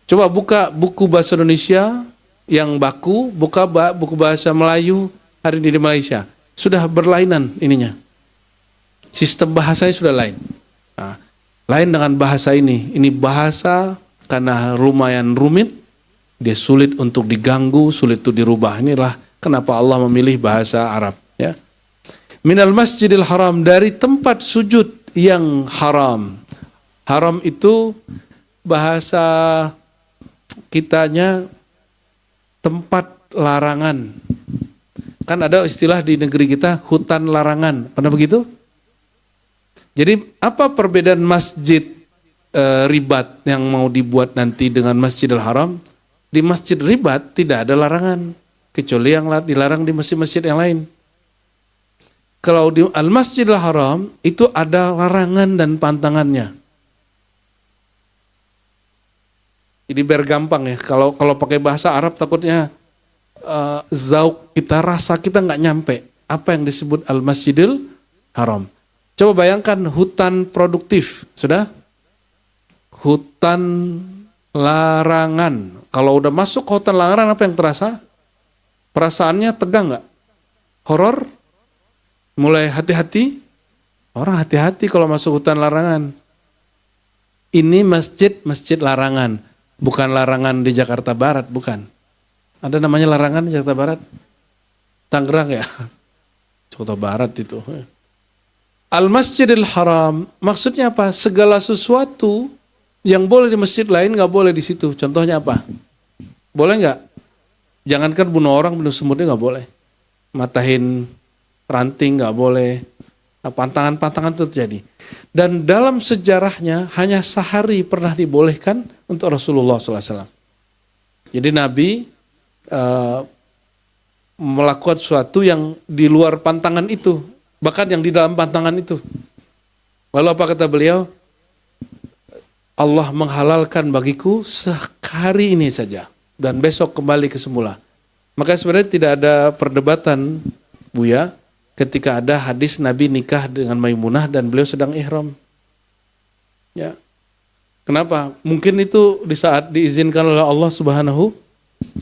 Coba buka buku bahasa Indonesia yang baku, buka buku bahasa Melayu hari ini di Malaysia, sudah berlainan ininya. Sistem bahasanya sudah lain. Nah, lain dengan bahasa ini. Ini bahasa karena lumayan rumit, dia sulit untuk diganggu, sulit untuk dirubah. Inilah kenapa Allah memilih bahasa Arab. Ya. Minal Masjidil Haram, dari tempat sujud yang haram. Haram itu bahasa kitanya tempat larangan. Kan ada istilah di negeri kita hutan larangan. Pernah begitu? Jadi apa perbedaan masjid ribat yang mau dibuat nanti dengan Masjidil Haram? Di Masjid Ribat tidak ada larangan, kecuali yang dilarang di masjid-masjid yang lain. Kalau di Al-Masjidil Haram itu ada larangan dan pantangannya. Jadi biar gampang ya, kalau pakai bahasa Arab takutnya zauk kita, rasa kita nggak nyampe apa yang disebut Al-Masjidil Haram. Coba bayangkan hutan produktif, sudah? Hutan larangan. Kalau udah masuk ke hutan larangan apa yang terasa? Perasaannya tegang nggak? Horor? Mulai hati-hati? Orang hati-hati kalau masuk hutan larangan. Ini masjid larangan. Bukan larangan di Jakarta Barat, bukan. Ada namanya larangan di Jakarta Barat? Tangerang ya? Jakarta Barat itu. Al-Masjidil Haram, maksudnya apa? Segala sesuatu yang boleh di masjid lain nggak boleh di situ. Contohnya apa? Boleh nggak? Jangankan bunuh orang, bunuh semutnya nggak boleh. Matahin ranting nggak boleh. Pantangan-pantangan itu terjadi. Dan dalam sejarahnya hanya sehari pernah dibolehkan untuk Rasulullah SAW. Jadi Nabi melakukan sesuatu yang di luar pantangan itu, bahkan yang di dalam pantangan itu. Lalu apa kata beliau? Allah menghalalkan bagiku sehari ini saja dan besok kembali ke semula. Maka sebenarnya tidak ada perdebatan, Buya, ketika ada hadis Nabi nikah dengan Maimunah dan beliau sedang ihram. Ya. Kenapa? Mungkin itu di saat diizinkan oleh Allah Subhanahu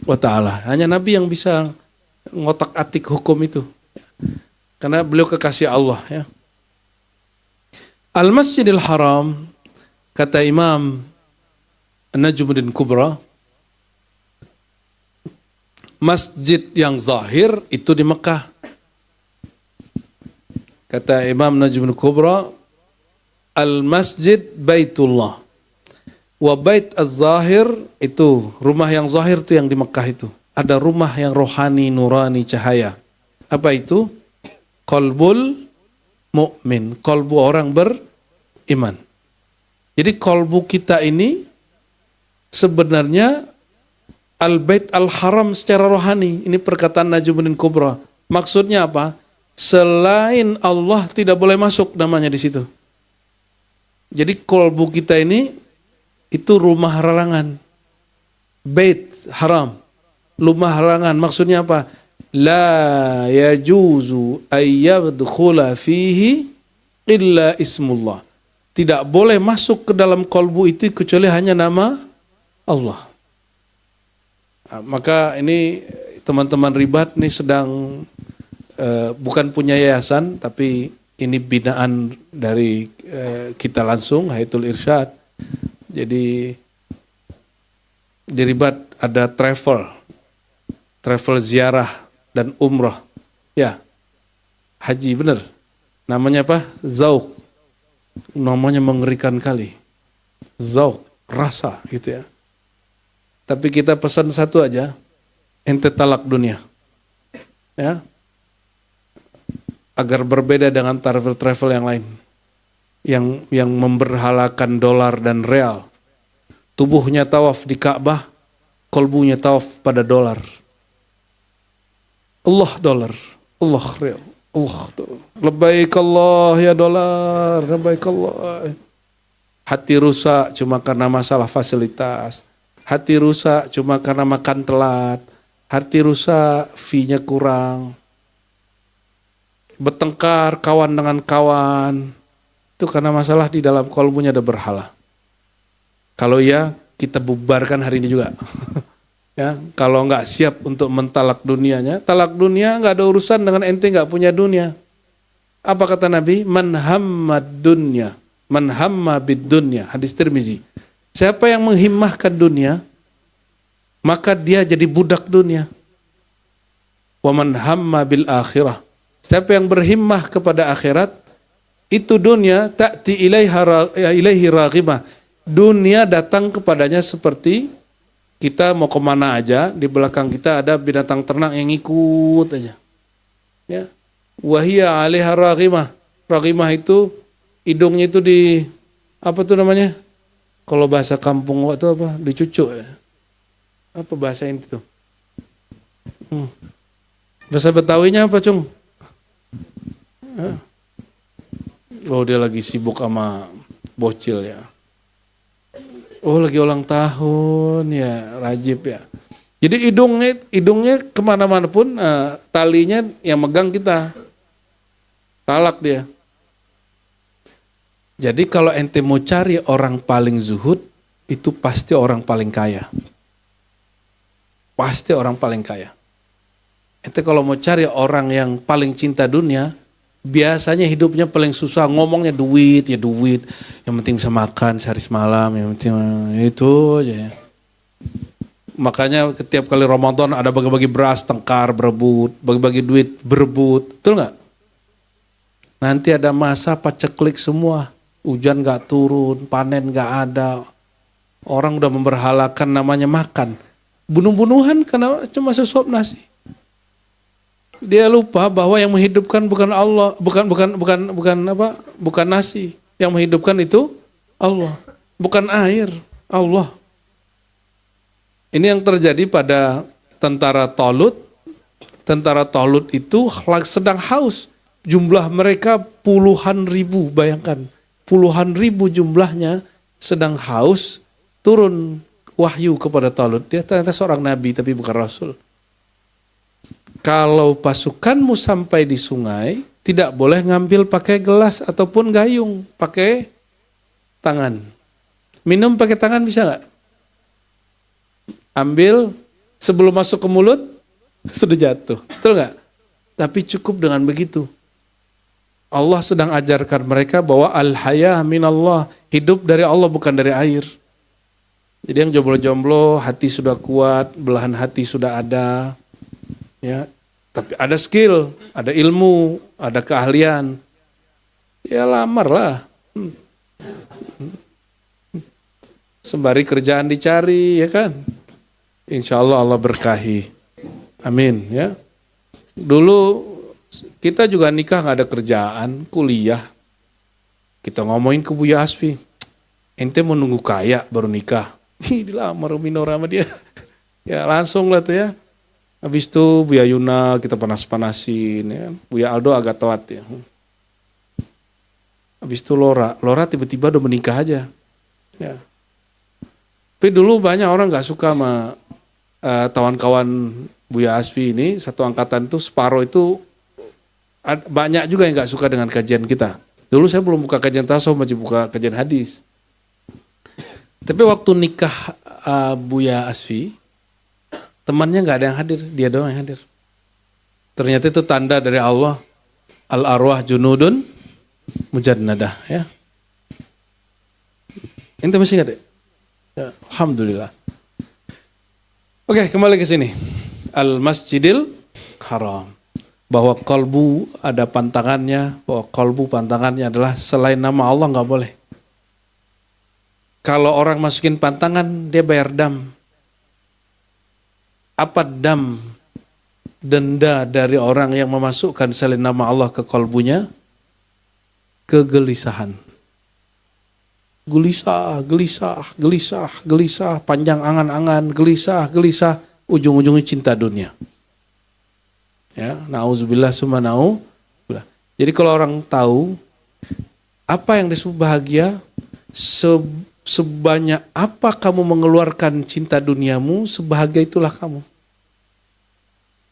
wa taala. Hanya Nabi yang bisa ngotak-atik hukum itu. Karena beliau kekasih Allah, ya. Al-Masjidil Haram, kata Imam Najmuddin Kubra, masjid yang zahir itu di Mekah. Kata Imam Najmuddin Kubra, al-masjid baitullah. Wa bait az-zahir itu rumah yang zahir itu yang di Mekah itu. Ada rumah yang rohani, nurani, cahaya. Apa itu? Qalbul mu'min, qalbu orang beriman. Jadi qalbu kita ini sebenarnya al-bait al-haram secara rohani. Ini perkataan Najmuddin Kubra. Maksudnya apa? Selain Allah tidak boleh masuk namanya di situ. Jadi qalbu kita ini itu rumah larangan. Bait haram. Rumah larangan. Maksudnya apa? La yajuzu ayyadkhula fihi illa ismullah. Tidak boleh masuk ke dalam qalbu itu kecuali hanya nama Allah. Nah, maka ini teman-teman ribat ini sedang bukan punya yayasan, tapi ini binaan dari kita langsung, Hayatul Irsyad. Jadi di ribat ada travel ziarah dan umrah. Ya, haji benar. Namanya apa? Zauq. Namanya mengerikan kali. Zauq, rasa gitu ya. Tapi kita pesan satu aja, ente talak dunia. Ya. Agar berbeda dengan travel yang lain. Yang memberhalakan dolar dan real. Tubuhnya tawaf di Ka'bah, kolbunya tawaf pada dolar. Allah dolar, Allah real, Allah dolar. Labbaik Allah ya dolar, labbaik Allah. Hati rusak cuma karena masalah fasilitas. Hati rusak cuma karena makan telat. Hati rusak fee-nya kurang. Bertengkar kawan dengan kawan. Itu karena masalah di dalam kolbunya ada berhala. Kalau ya, kita bubarkan hari ini juga. Ya, kalau nggak siap untuk mentalak dunianya, talak dunia nggak ada urusan dengan ente nggak punya dunia. Apa kata Nabi? Man hammad dunya, man hamma bid dunya. Hadis Tirmizi. Siapa yang menghimmahkan dunia, maka dia jadi budak dunia. Wa man hamma bil akhirah. Siapa yang berhimmah kepada akhirat, Itu dunia ta'ti ilaihi raghimah. Dunia datang kepadanya seperti kita mau kemana aja, di belakang kita ada binatang ternak yang ikut aja. Ya. Wahia 'alaiha raghimah. Raghimah itu hidungnya itu di apa tuh namanya? Kalau bahasa kampung itu apa? Dicucuk ya. Apa bahasa ini tuh? Bahasa Betawinya apa, Cung? Oh, dia lagi sibuk sama bocil ya. Oh, lagi ulang tahun ya, Rajib ya. Jadi hidungnya kemana-mana pun talinya yang megang kita. Talak dia. Jadi kalau ente mau cari orang paling zuhud, itu pasti orang paling kaya. Pasti orang paling kaya. Ente kalau mau cari orang yang paling cinta dunia, biasanya hidupnya paling susah, ngomongnya duit, ya duit. Yang penting bisa makan sehari semalam, yang penting itu aja ya. Makanya setiap kali Ramadan ada bagi-bagi beras, tengkar, berebut, bagi-bagi duit, berebut. Betul nggak? Nanti ada masa paceklik semua. Hujan gak turun, panen gak ada. Orang udah memberhalakan namanya makan. Bunuh-bunuhan karena cuma sesuap nasi. Dia lupa bahwa yang menghidupkan bukan Allah, bukan nasi. Yang menghidupkan itu Allah, bukan air, Allah. Ini yang terjadi pada tentara Talut. Tentara Talut itu sedang haus. Jumlah mereka puluhan ribu, bayangkan. Puluhan ribu jumlahnya sedang haus, turun wahyu kepada Talut. Dia ternyata seorang nabi tapi bukan rasul. Kalau pasukanmu sampai di sungai, tidak boleh ngambil pakai gelas ataupun gayung, pakai tangan. Minum pakai tangan bisa nggak? Ambil sebelum masuk ke mulut, sudah jatuh. Betul nggak? Tapi cukup dengan begitu. Allah sedang ajarkan mereka bahwa al-haya minallah, hidup dari Allah bukan dari air. Jadi yang jomblo-jomblo, hati sudah kuat, belahan hati sudah ada, ya. Tapi ada skill, ada ilmu, ada keahlian, ya lamar lah. Sembari kerjaan dicari, ya kan. Insya Allah Allah berkahi. Amin, ya. Dulu kita juga nikah gak ada kerjaan, kuliah. Kita ngomongin ke Buya Asfi, ente mau nunggu kaya baru nikah. Dilamar Umi Nora sama dia. Ya langsung lah tuh ya. Habis itu Buya Yuna kita panas-panasin. Ya. Buya Aldo agak telat ya. Habis itu Lora tiba-tiba udah menikah aja. Ya. Tapi dulu banyak orang gak suka sama kawan-kawan Buya Asfi ini. Satu angkatan tuh separuh itu banyak juga yang gak suka dengan kajian kita. Dulu saya belum buka kajian tasawuf, masih buka kajian hadis. Tapi waktu nikah Buya Asfi, temannya gak ada yang hadir, dia doang yang hadir. Ternyata itu tanda dari Allah, al-arwah junudun mujannadah. Ya. Ente masih ingat ya? Ya, alhamdulillah. Oke, kembali ke sini. Al-Masjidil Haram. Bahwa kalbu ada pantangannya, bahwa kalbu pantangannya adalah selain nama Allah nggak boleh. Kalau orang masukin pantangan, dia bayar dam. Apa dam? Denda dari orang yang memasukkan selain nama Allah ke kalbunya? Kegelisahan. Gelisah, panjang angan-angan, gelisah, ujung-ujungnya cinta dunia. Ya, nauzubillah summa nauzubillah. Jadi kalau orang tahu apa yang disebut bahagia, sebanyak apa kamu mengeluarkan cinta duniamu, sebahagia itulah kamu.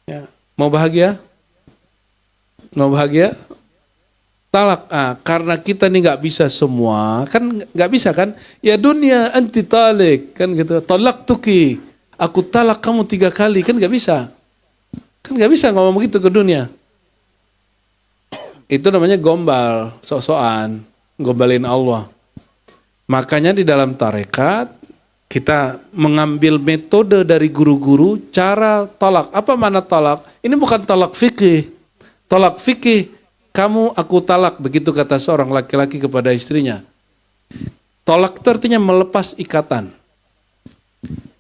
Ya, mau bahagia? Mau bahagia? Talak. Karena kita nih nggak bisa semua, kan nggak bisa kan? Ya dunia anti talik kan gitu. Talak tuki, aku talak kamu 3 kali kan nggak bisa. Kan gak bisa ngomong begitu ke dunia. Itu namanya gombal, sok-sokan, gombalin Allah. Makanya di dalam tarekat, kita mengambil metode dari guru-guru, cara talak. Apa mana talak? Ini bukan talak fikih. Talak fikih, kamu aku talak, begitu kata seorang laki-laki kepada istrinya. Tolak itu artinya melepas ikatan.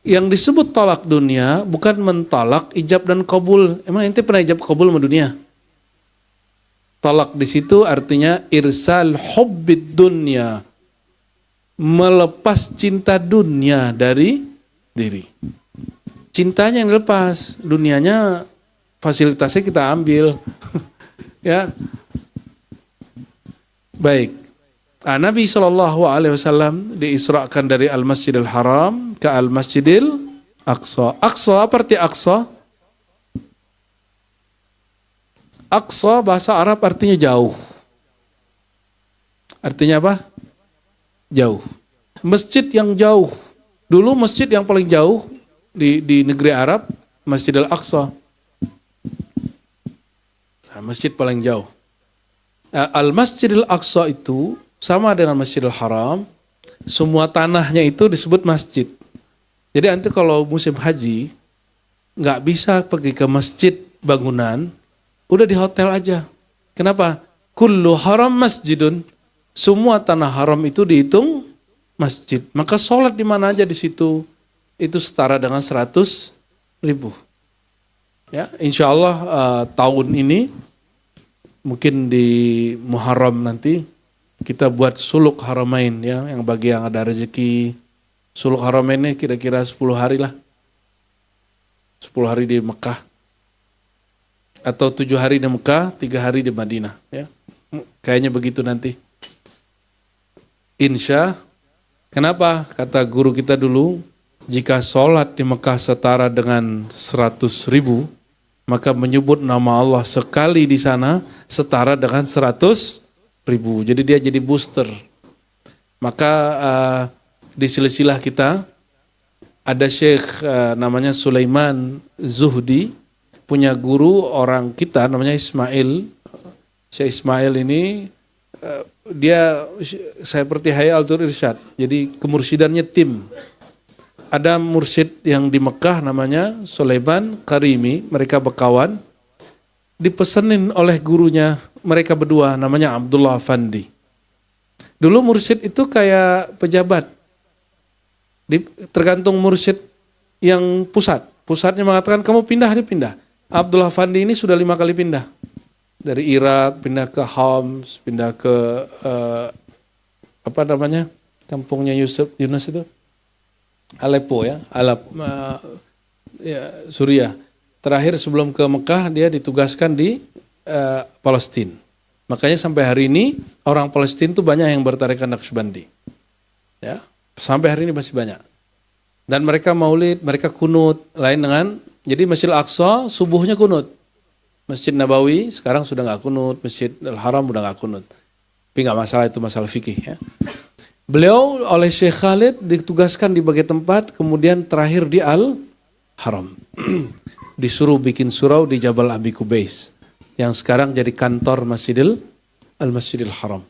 Yang disebut tolak dunia bukan mentolak ijab dan kabul. Emang ente pernah ijab kabul sama dunia? Tolak di situ artinya irsal hubbid dunya, melepas cinta dunia dari diri. Cintanya yang dilepas, dunianya fasilitasnya kita ambil. Ya, baik. Nabi SAW diisrakan dari Al-Masjidil Haram ke Al-Masjidil Aqsa. Aqsa apa arti Aqsa? Aqsa bahasa Arab artinya jauh. Artinya apa? Jauh. Masjid yang jauh. Dulu masjid yang paling jauh di negeri Arab, Masjidil Aqsa. Nah, masjid paling jauh. Al-Masjidil Aqsa itu sama dengan Masjidil Haram, semua tanahnya itu disebut masjid. Jadi nanti kalau musim haji, nggak bisa pergi ke masjid bangunan, udah di hotel aja. Kenapa? Kullu haram masjidun. Semua tanah haram itu dihitung masjid. Maka sholat di mana aja di situ, itu setara dengan 100.000. Ya, insya Allah tahun ini, mungkin di Muharram nanti, kita buat suluk haramain ya, yang bagi yang ada rezeki. Suluk haramain ini kira-kira 10 hari lah. 10 hari di Mekah. Atau 7 hari di Mekah, 3 hari di Madinah ya. Kayaknya begitu nanti. Insya. Kenapa? Kata guru kita dulu, jika sholat di Mekah setara dengan 100.000, maka menyebut nama Allah sekali di sana setara dengan 100.000. Jadi dia jadi booster. Maka di silsilah kita ada Syekh namanya Sulaiman Zuhdi, punya guru orang kita namanya Ismail. Syekh Ismail ini dia seperti Hayatul Irsyad. Jadi kemursidannya tim. Ada mursyid yang di Mekah namanya Sulaiman Karimi, mereka berkawan. Dipesenin oleh gurunya, mereka berdua namanya Abdullah Fandi. Dulu mursyid itu kayak pejabat. Tergantung mursyid yang pusat. Pusatnya mengatakan kamu pindah, dia pindah. Abdullah Fandi ini sudah 5 kali pindah. Dari Irak, pindah ke Homs, pindah ke kampungnya Yunus itu. Aleppo ya, Suriah. Terakhir sebelum ke Mekah dia ditugaskan di Palestina. Makanya sampai hari ini orang Palestina itu banyak yang bertarekat Naqsyabandi. Ya, sampai hari ini masih banyak. Dan mereka maulid, mereka kunut, lain dengan jadi Masjid Al-Aqsa subuhnya kunut. Masjid Nabawi sekarang sudah nggak kunut, Masjid Al-Haram udah nggak kunut. Tapi nggak masalah, itu masalah fikih ya. Beliau oleh Syekh Khalid ditugaskan di bagian tempat, kemudian terakhir di Al-Haram. Disuruh bikin surau di Jabal Abi Kubais yang sekarang jadi kantor Al-Masjidil Haram.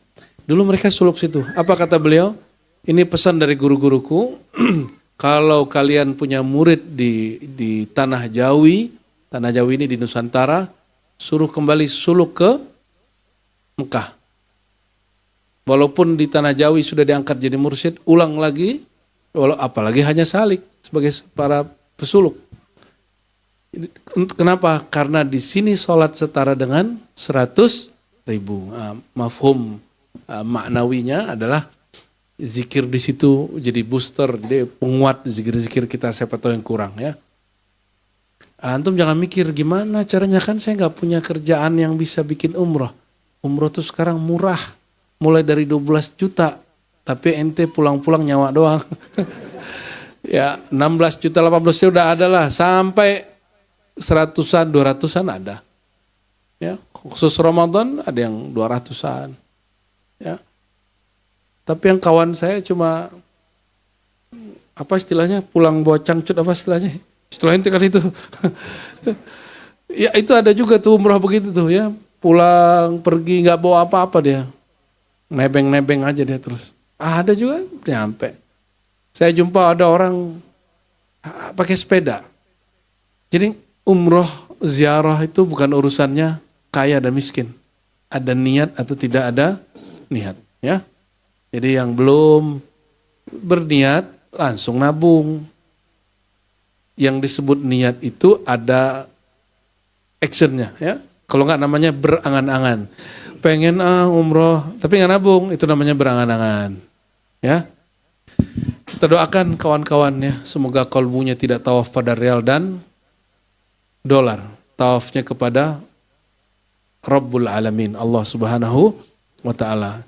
Dulu mereka suluk situ. Apa kata beliau? Ini pesan dari guru-guruku. Kalau kalian punya murid di Tanah Jawi ini di Nusantara, suruh kembali suluk ke Mekah. Walaupun di Tanah Jawi sudah diangkat jadi mursyid, ulang lagi, apalagi hanya salik sebagai para pesuluk. Kenapa? Karena di sini sholat setara dengan 100.000. Mafhum maknawinya adalah zikir di situ jadi booster, jadi penguat zikir-zikir kita, siapa tahu yang kurang ya. Antum jangan mikir gimana caranya, kan saya nggak punya kerjaan yang bisa bikin umroh. Umroh tuh sekarang murah, mulai dari 12 juta, tapi ente pulang-pulang nyawa doang. Ya 16 juta, 18 juta udah ada lah, sampai 100-an, 200-an ada. Ya, khusus Ramadan ada yang 200-an. Ya. Tapi yang kawan saya cuma apa istilahnya, pulang bawa cangcut, apa istilahnya? Setelah itu kan itu. Ya itu ada juga tuh umrah begitu tuh ya. Pulang pergi nggak bawa apa-apa dia. Nebeng-nebeng aja dia terus. Ada juga nyampe. Saya jumpa ada orang pakai sepeda. Jadi umroh ziarah itu bukan urusannya kaya dan miskin. ada niat atau tidak ada niat, ya. Jadi yang belum berniat langsung nabung. Yang disebut niat itu ada actionnya, ya. Kalau nggak namanya berangan-angan. Pengen umroh tapi nggak nabung, itu namanya berangan-angan, ya. Kita doakan kawan-kawannya, semoga kalbunya tidak tawaf pada real dan dolar. Tawafnya kepada Rabbul Alamin, Allah Subhanahu wa Ta'ala.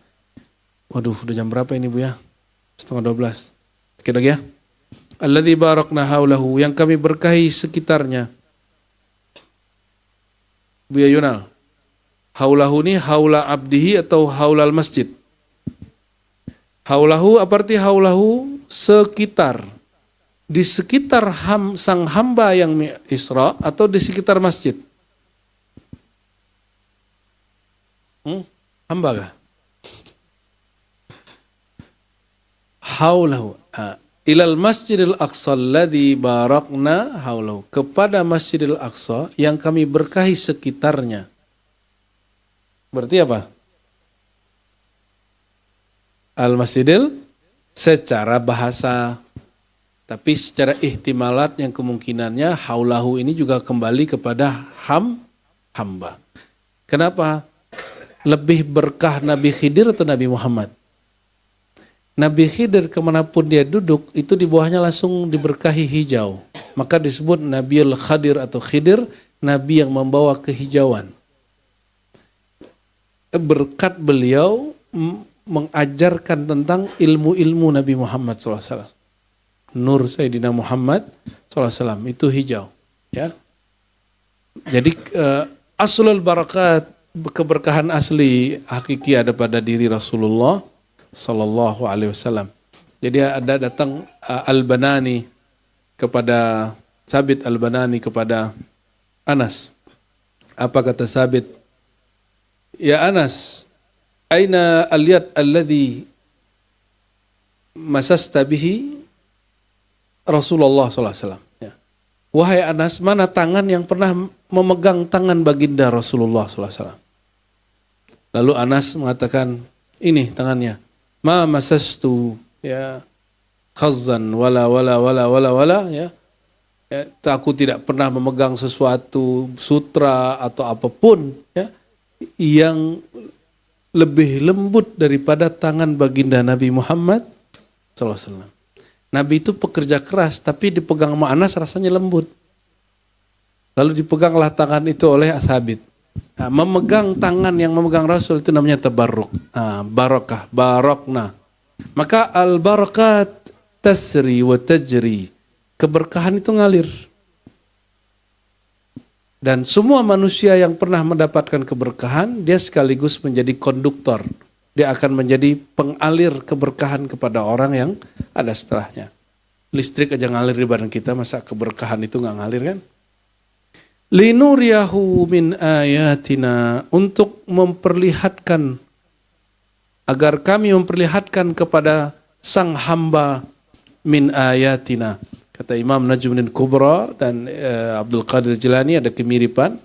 Waduh, udah jam berapa ini Bu ya? 11:30. Sedikit lagi ya. Alladzi barakna haulahu, yang kami berkahi sekitarnya. Buya Yunal, haulahu ini haula abdihi atau haulal masjid? Haulahu apa arti haulahu? Sekitar. Di sekitar sang hamba yang Isra atau di sekitar masjid? Hamba kah? Haulahu. Ilal masjidil aqsa alladzi barakna haulahu, kepada masjidil aqsa yang kami berkahi sekitarnya. Berarti apa? Al masjidil secara bahasa, tapi secara ihtimalat yang kemungkinannya haulahu ini juga kembali kepada hamba. Kenapa? Lebih berkah Nabi Khidir atau Nabi Muhammad? Nabi Khidir kemanapun dia duduk, itu di bawahnya langsung diberkahi hijau. Maka disebut Nabiul Khadir atau Khidir, Nabi yang membawa kehijauan. Berkat beliau mengajarkan tentang ilmu-ilmu Nabi Muhammad SAW. Nur Sayyidina Muhammad SAW itu hijau. Ya. Jadi aslul barakat, keberkahan asli hakiki ada pada diri Rasulullah Sallallahu Alaihi Wasallam. Jadi ada datang Al-Banani kepada Sabit, Al-Banani kepada Anas. Apa kata Sabit? Ya Anas, aina al-yad alladhi masasta bihi Rasulullah Sallallahu Alaihi Wasallam. Ya. Wahai Anas, mana tangan yang pernah memegang tangan baginda Rasulullah Sallallahu Alaihi Wasallam? Lalu Anas mengatakan, ini tangannya. Ma masastu ya khazan wala ya. Aku tidak pernah memegang sesuatu sutra atau apapun ya yang lebih lembut daripada tangan baginda Nabi Muhammad SAW. Nabi itu pekerja keras, tapi dipegang sama Anas rasanya lembut. Lalu dipeganglah tangan itu oleh Ashabit. Nah, memegang tangan yang memegang Rasul itu namanya tabarruk. Barakah, barakna. Maka al-barakat tasri wa tajri. Keberkahan itu ngalir. Dan semua manusia yang pernah mendapatkan keberkahan, dia sekaligus menjadi konduktor. Dia akan menjadi pengalir keberkahan kepada orang yang ada setelahnya. Listrik aja ngalir di badan kita, masa keberkahan itu nggak ngalir kan? Linuriyahu min ayatina, untuk memperlihatkan, agar kami memperlihatkan kepada sang hamba min ayatina. Kata Imam Najmuddin Kubra dan Abdul Qadir Jilani ada kemiripan.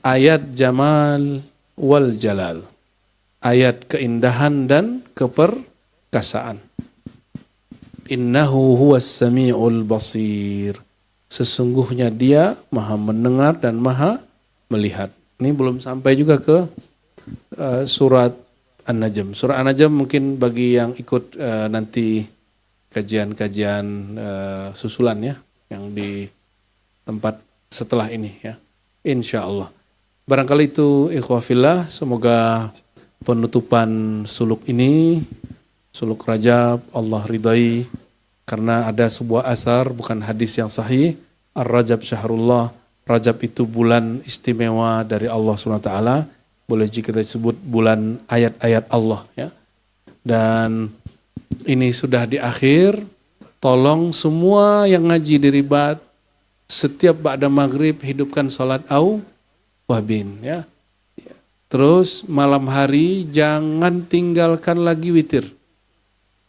Ayat jamal wal jalal. Ayat keindahan dan keperkasaan. Innahu huwas sami'ul basir. Sesungguhnya dia maha mendengar dan maha melihat. Ini belum sampai juga ke surat An-Najm. Surat An-Najm mungkin bagi yang ikut nanti kajian-kajian susulan ya, yang di tempat setelah ini ya, insya Allah. Barangkali itu ikhwafillah, semoga penutupan suluk ini, suluk Rajab, Allah ridai, karena ada sebuah asar, bukan hadis yang sahih, Ar-Rajab Syahrullah, Rajab itu bulan istimewa dari Allah SWT, boleh jika kita sebut bulan ayat-ayat Allah ya. Dan ini sudah di akhir, tolong semua yang ngaji di Ribat, setiap ba'da maghrib hidupkan salat awwabin ya. Terus malam hari jangan tinggalkan lagi witir.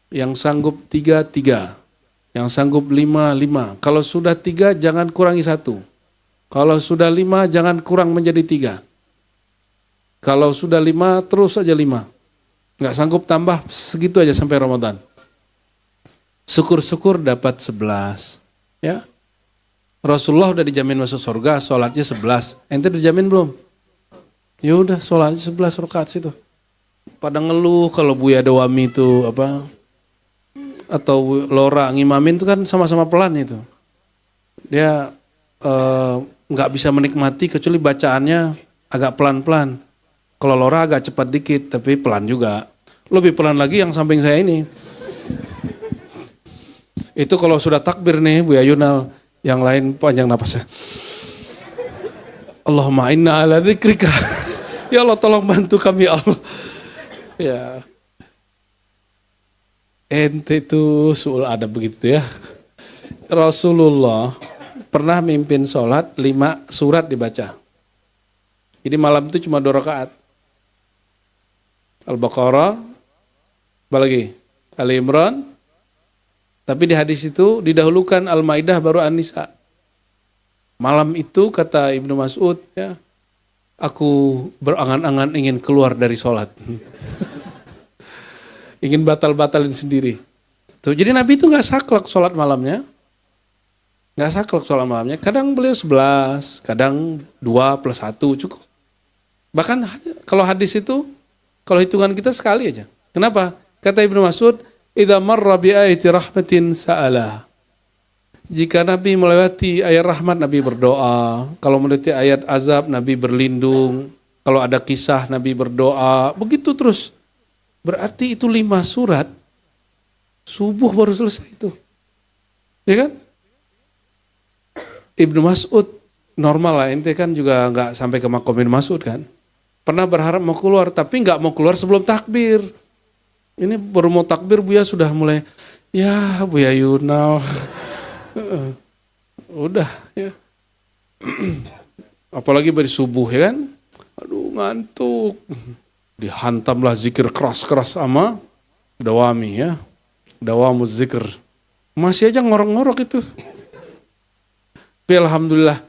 Yang sanggup 3, yang sanggup 5. Kalau sudah 3 jangan kurangi 1. Kalau sudah 5 jangan kurang menjadi 3. Kalau sudah 5, terus aja 5. Nggak sanggup tambah, segitu aja sampai Ramadan. Syukur-syukur dapat 11. Ya. Rasulullah udah dijamin masuk surga, sholatnya 11. Ente dijamin belum? Ya udah, sholatnya 11 rakaat situ. Pada ngeluh kalau Buya Dawami itu atau Lora ngimamin itu kan sama-sama pelan itu. Dia nggak bisa menikmati kecuali bacaannya agak pelan-pelan. Kalau Lora agak cepat dikit, tapi pelan juga. Lebih pelan lagi yang samping saya ini. Itu kalau sudah takbir nih, Buya Yunal, yang lain panjang napasnya. Allahumma inna ala dzikrika. Ya Allah, tolong bantu kami Allah. Ya. Ente itu suul adab begitu ya. Rasulullah pernah mimpin sholat 5 surat dibaca. Jadi malam itu cuma 2 rakaat. Al-Baqarah, apa lagi? Ali Imran. Tapi di hadis itu didahulukan Al-Maidah baru An-Nisa. Malam itu kata Ibnu Mas'ud, ya, aku berangan-angan ingin keluar dari sholat. Ingin batal-batalin sendiri. Tuh, jadi Nabi itu gak saklek sholat malamnya. Gak saklek sholat malamnya. Kadang beliau 11, kadang 2 plus 1 cukup. Bahkan kalau hadis itu, kalau hitungan kita sekali aja. Kenapa? Kata Ibnu Mas'ud, idza marra bi ayati rahmatin sa'ala. Jika Nabi melewati ayat rahmat, Nabi berdoa. Kalau melewati ayat azab, Nabi berlindung. Kalau ada kisah, Nabi berdoa. Begitu terus. Berarti itu 5 surat, subuh baru selesai itu. Ya kan? Ibnu Mas'ud, normal lah, ente kan juga gak sampai ke makom Ibnu Mas'ud kan. Pernah berharap mau keluar, tapi gak mau keluar sebelum takbir. Ini baru mau takbir, Buya sudah mulai, ya Buya Yunal. Udah ya. Apalagi beri subuh ya kan. Aduh ngantuk. Dihantamlah zikir keras-keras sama Dawami ya. Dawamuz zikir. Masih aja ngorok-ngorok itu. Tapi alhamdulillah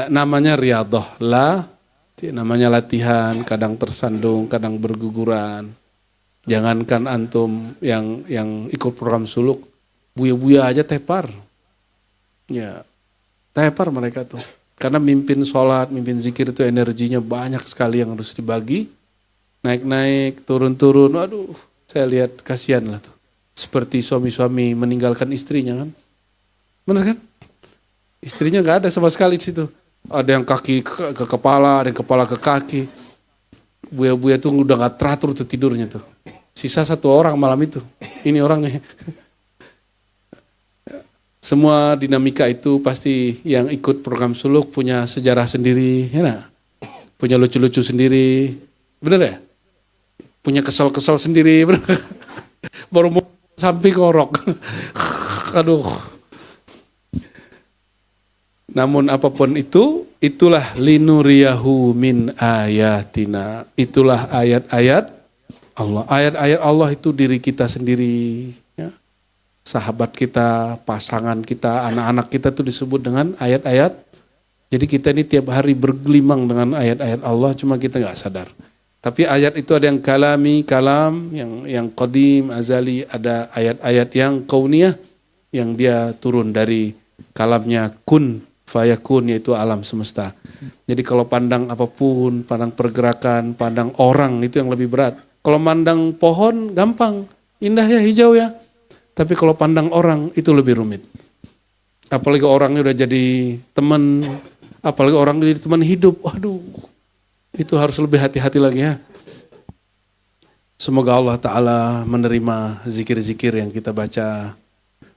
namanya riyadhah. Namanya latihan, kadang tersandung, kadang berguguran. Jangankan antum yang ikut program suluk, buya-buya aja tepar. Ya, tepar mereka tuh. Karena mimpin sholat, mimpin zikir itu energinya banyak sekali yang harus dibagi. Naik-naik, turun-turun, aduh saya lihat kasihan lah tuh. Seperti suami-suami meninggalkan istrinya kan. Bener kan? Istrinya gak ada sama sekali di situ. Ada yang kaki ke kepala, ada yang kepala ke kaki. Buya-buya tuh udah gak teratur tuh tidurnya tuh. Sisa 1 orang malam itu. Ini orangnya. Semua dinamika itu pasti yang ikut program suluk punya sejarah sendiri, ya nah? Punya lucu-lucu sendiri, bener ya? Punya kesel-kesel sendiri, bener? Baru mau samping ngorok, aduh. Namun apapun itu, itulah linuriyahu min ayatina, itulah ayat-ayat Allah. Ayat-ayat Allah itu diri kita sendiri, ya. Sahabat kita, pasangan kita, anak-anak kita tuh disebut dengan ayat-ayat. Jadi kita ini tiap hari bergelimang dengan ayat-ayat Allah, cuma kita nggak sadar. Tapi ayat itu ada yang kalami, kalam, yang qadim, azali, ada ayat-ayat yang kauniyah, yang dia turun dari kalamnya kun, fayakun, yaitu alam semesta. Jadi kalau pandang apapun, pandang pergerakan, pandang orang, itu yang lebih berat. Kalau pandang pohon, gampang, indah ya, hijau ya. Tapi kalau pandang orang, itu lebih rumit. Apalagi orangnya udah jadi teman, apalagi orang jadi teman hidup, waduh. Itu harus lebih hati-hati lagi ya. Semoga Allah Ta'ala menerima zikir-zikir yang kita baca.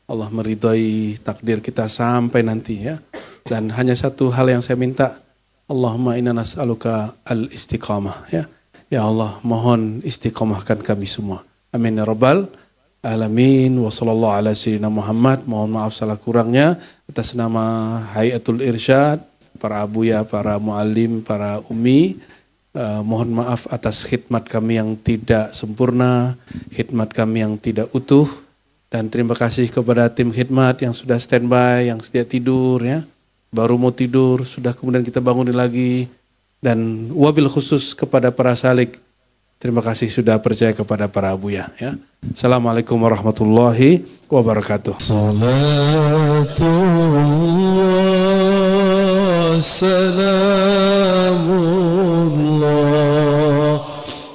Allah meridhai takdir kita sampai nanti ya. Dan hanya satu hal yang saya minta. Allahumma inna nas'aluka al-istiqamah ya. Ya Allah, mohon istiqamahkan kami semua. Amin ya rabbal alamin. Wa sallallahu ala sayyidina Muhammad. Mohon maaf salah kurangnya atas nama Hayatul Irsyad, para abuya, para muallim, para umi, mohon maaf atas khidmat kami yang tidak sempurna, khidmat kami yang tidak utuh, dan terima kasih kepada tim khidmat yang sudah standby, yang sedia tidur ya, baru mau tidur, sudah kemudian kita bangunin lagi, Dan wabil khusus kepada para salik, terima kasih sudah percaya kepada para abuya. Ya. Assalamualaikum warahmatullahi wabarakatuh. Salatullah, salamullah,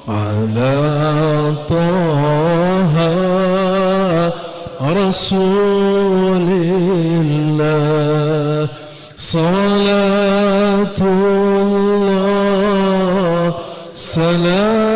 ala taha rasulillah. Salatullah, salam